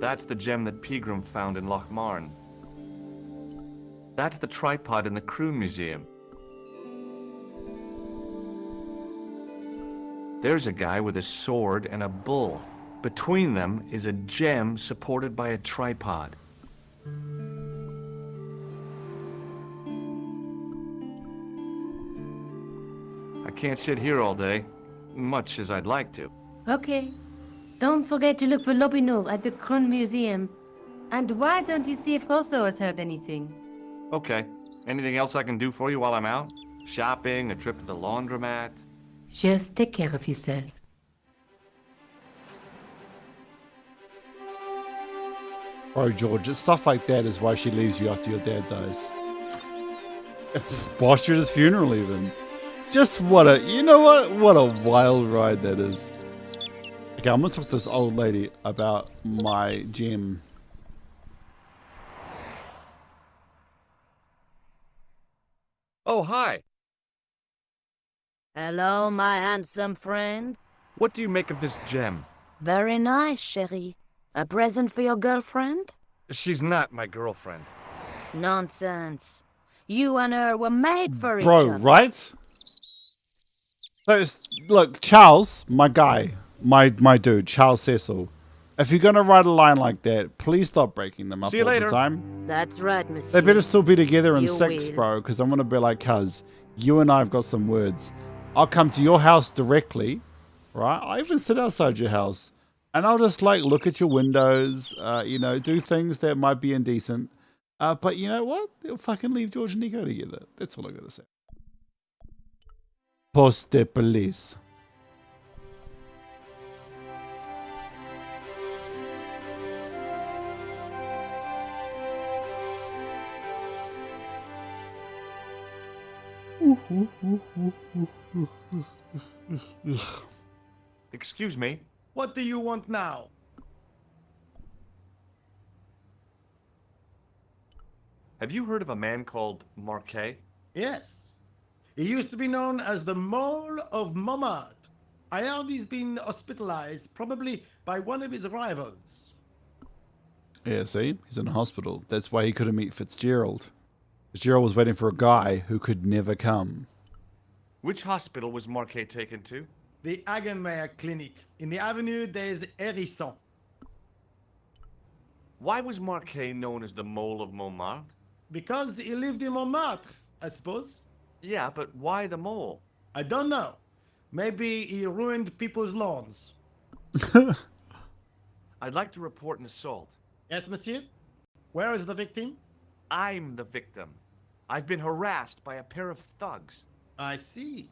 That's the gem that Pegram found in Lochmarn. That's the tripod in the Crew Museum. There's a guy with a sword and a bull. Between them is a gem supported by a tripod. I can't sit here all day, much as I'd like to. Okay. Don't forget to look for Lobinot at the Kroon Museum. And why don't you see if Rosso has heard anything? Okay. Anything else I can do for you while I'm out? Shopping, a trip to the laundromat? Just take care of yourself. Bro, George, it's stuff like that is why she leaves you after your dad dies. Whilst you're at his funeral even. Just what a, you know what a wild ride that is. Okay, I'm gonna talk to this old lady about my gem. Oh, hi. Hello, my handsome friend. What do you make of this gem? Very nice, chérie. A present for your girlfriend? She's not my girlfriend. Nonsense. You and her were made for each Bro, other. right? So, look, Charles, my guy, my dude, Charles Cecil. If you're gonna write a line like that, please stop breaking them up See you all later. the time. That's right, monsieur. They better still be together in You 6, will. bro, because I'm gonna be like, cuz, you and I have got some words. I'll come to your house directly, right? I'll even sit outside your house, and I'll just like look at your windows, you know, do things that might be indecent. But you know what? They'll fucking leave George and Nico together. That's all I gotta say. Poste de police. Excuse me. What do you want now? Have you heard of a man called Marquet? Yes. He used to be known as the Mole of Montmartre. I heard he's been hospitalized, probably by one of his rivals. Yeah, see? He's in a hospital. That's why he couldn't meet Fitzgerald. Fitzgerald was waiting for a guy who could never come. Which hospital was Marquet taken to? The Hagenmeyer Clinic in the Avenue des Hérissons. Why was Marquet known as the Mole of Montmartre? Because he lived in Montmartre, I suppose. Yeah, but why the mole? I don't know. Maybe he ruined people's lawns. I'd like to report an assault. Yes, monsieur? Where is the victim? I'm the victim. I've been harassed by a pair of thugs. I see.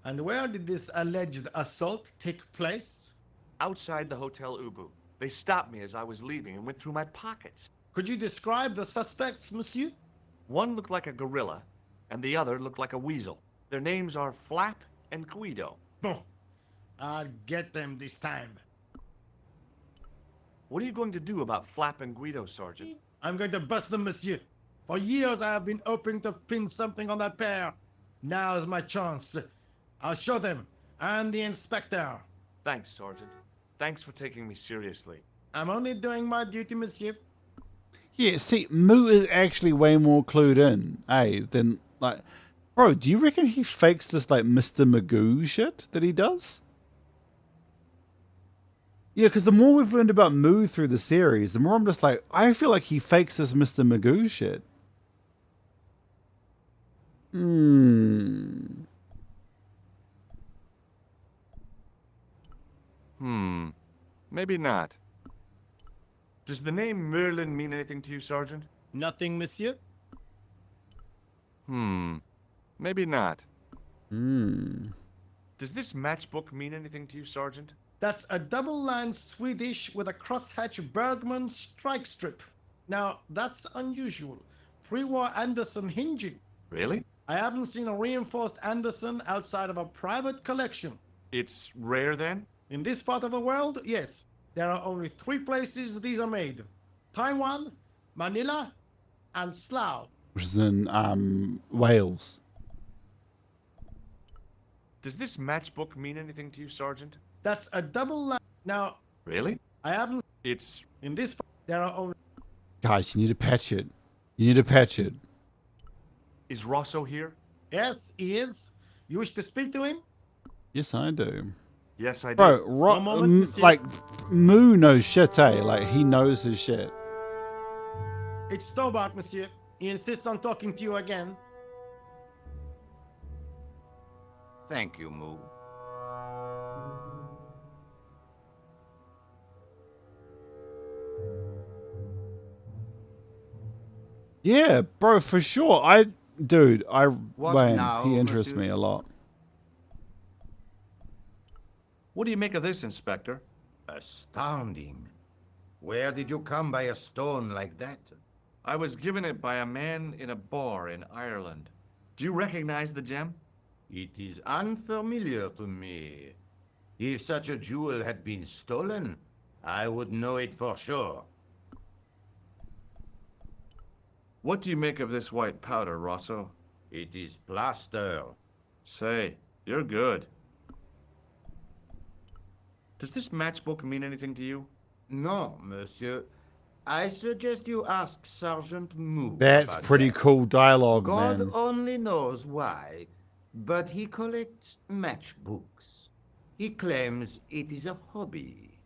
And where did this alleged assault take place? Outside the Hotel Ubu. They stopped me as I was leaving and went through my pockets. Could you describe the suspects, monsieur? One looked like a gorilla, and the other looked like a weasel. Their names are Flap and Guido. Bon. I'll get them this time. What are you going to do about Flap and Guido, Sergeant? I'm going to bust them, monsieur. For years I have been hoping to pin something on that pair. Now's my chance. I'll show them. And the inspector. Thanks, Sergeant. Thanks for taking me seriously. I'm only doing my duty, monsieur. Yeah, see, Moo is actually way more clued in, than, like... Bro, do you reckon he fakes this, like, Mr. Magoo shit that he does? Yeah, because the more we've learned about Moo through the series, the more I'm just like, I feel like he fakes this Mr. Magoo shit. Maybe not. Does the name Merlin mean anything to you, Sergeant? Nothing, monsieur. Maybe not. Does this matchbook mean anything to you, Sergeant? That's a double-line Swedish with a crosshatch Bergman strike strip. Now, that's unusual. Pre-war Anderson hinging. Really? I haven't seen a reinforced Anderson outside of a private collection. It's rare then? In this part of the world, yes. There are only 3 places these are made. Taiwan, Manila, and Slough. Which is in Wales. Does this matchbook mean anything to you, Sergeant? That's a double line. Now, Really? I haven't... It's... In this... There are only... Guys, you need to patch it. You need to patch it. Is Rosso here? Yes, he is. You wish to speak to him? Yes, I do. Yes, I do. Bro, One moment, monsieur. like, Moo knows shit, Like, he knows his shit. It's Stobart, monsieur. He insists on talking to you again. Thank you, Moo. Yeah, bro, for sure. What Wayne, now, he interests monsieur? me a lot. What do you make of this, Inspector? Astounding. Where did you come by a stone like that? I was given it by a man in a bar in Ireland. Do you recognize the gem? It is unfamiliar to me. If such a jewel had been stolen, I would know it for sure. What do you make of this white powder, Rosso? It is plaster. Say, you're good. Does this matchbook mean anything to you? No, monsieur. I suggest you ask Sergeant Moo. That's about pretty that. cool dialogue, God man. only knows why, but he collects matchbooks. He claims it is a hobby.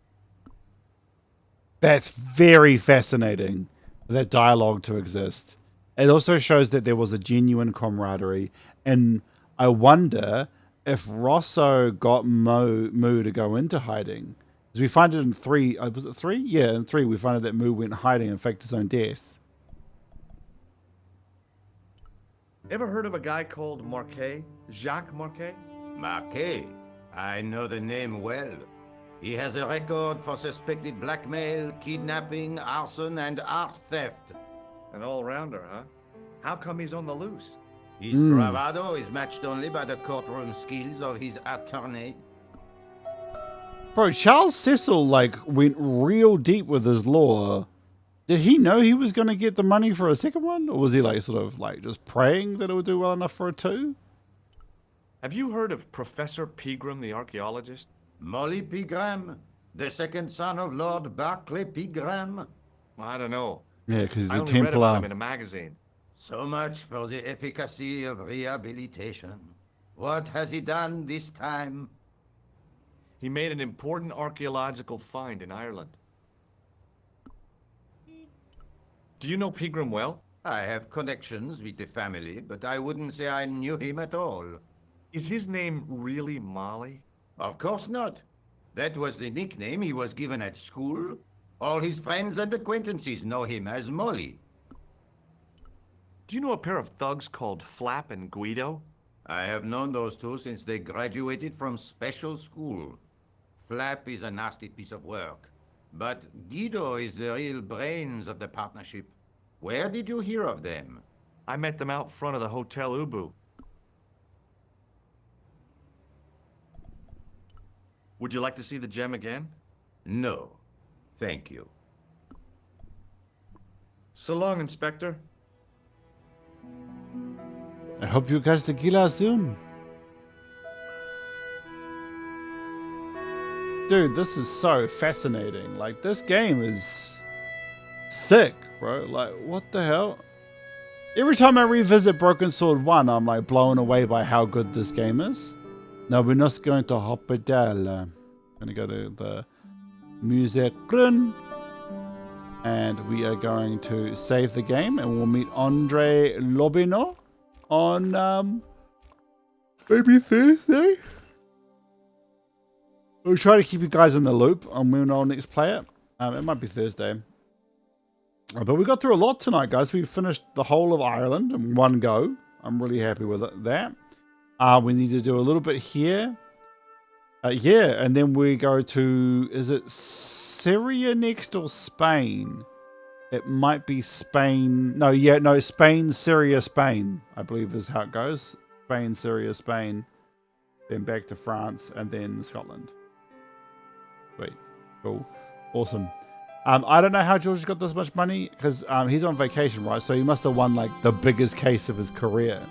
That's very fascinating for that dialogue to exist. It also shows that there was a genuine camaraderie, and I wonder if Rosso got Moo to go into hiding. Because we find it in 3, was it 3? Yeah, in 3 we find out that Moo went hiding and faked his own death. Ever heard of a guy called Marquet? Jacques Marquet? Marquet? I know the name well. He has a record for suspected blackmail, kidnapping, arson, and art theft. An all-rounder, huh? How come he's on the loose? His bravado is matched only by the courtroom skills of his attorney. Bro, Charles Cecil, went real deep with his lore. Did he know he was going to get the money for a second one? Or was he, just praying that it would do well enough for a 2? Have you heard of Professor Pegram, the archaeologist? Molly Pegram, the second son of Lord Barclay Pegram. I don't know. Yeah, because he's I a only read about him Templar. in a magazine. So much for the efficacy of rehabilitation. What has he done this time? He made an important archaeological find in Ireland. Do you know Pegram well? I have connections with the family, but I wouldn't say I knew him at all. Is his name really Molly? Of course not. That was the nickname he was given at school. All his friends and acquaintances know him as Molly. Do you know a pair of thugs called Flap and Guido? I have known those two since they graduated from special school. Flap is a nasty piece of work, but Guido is the real brains of the partnership. Where did you hear of them? I met them out front of the Hotel Ubu. Would you like to see the gem again? No, thank you. So long, Inspector. I hope you guys tequila soon. Dude, this is so fascinating. Like, this game is sick, bro. Like, what the hell? Every time I revisit Broken Sword 1, I'm like blown away by how good this game is. Now we're not going to Hospital. I'm going to go to the Music Room. And we are going to save the game. And we'll meet Andre Lobino on maybe Thursday. We'll try to keep you guys in the loop on when I'll next play it. It might be Thursday. But we got through a lot tonight, guys. We finished the whole of Ireland in one go. I'm really happy with that. We need to do a little bit here. Yeah, and then we go to, is it Syria next or Spain? It might be Spain. No, Spain, Syria, Spain, I believe is how it goes. Spain, Syria, Spain. Then back to France, and then Scotland. Sweet. Cool. Awesome. I don't know how George got this much money, because he's on vacation, right? So he must have won like the biggest case of his career.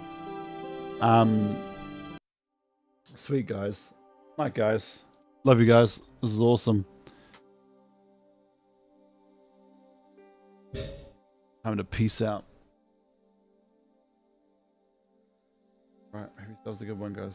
Sweet, guys. Night, guys. Love you guys. This is awesome. Having to peace out. Alright, that was a good one, guys.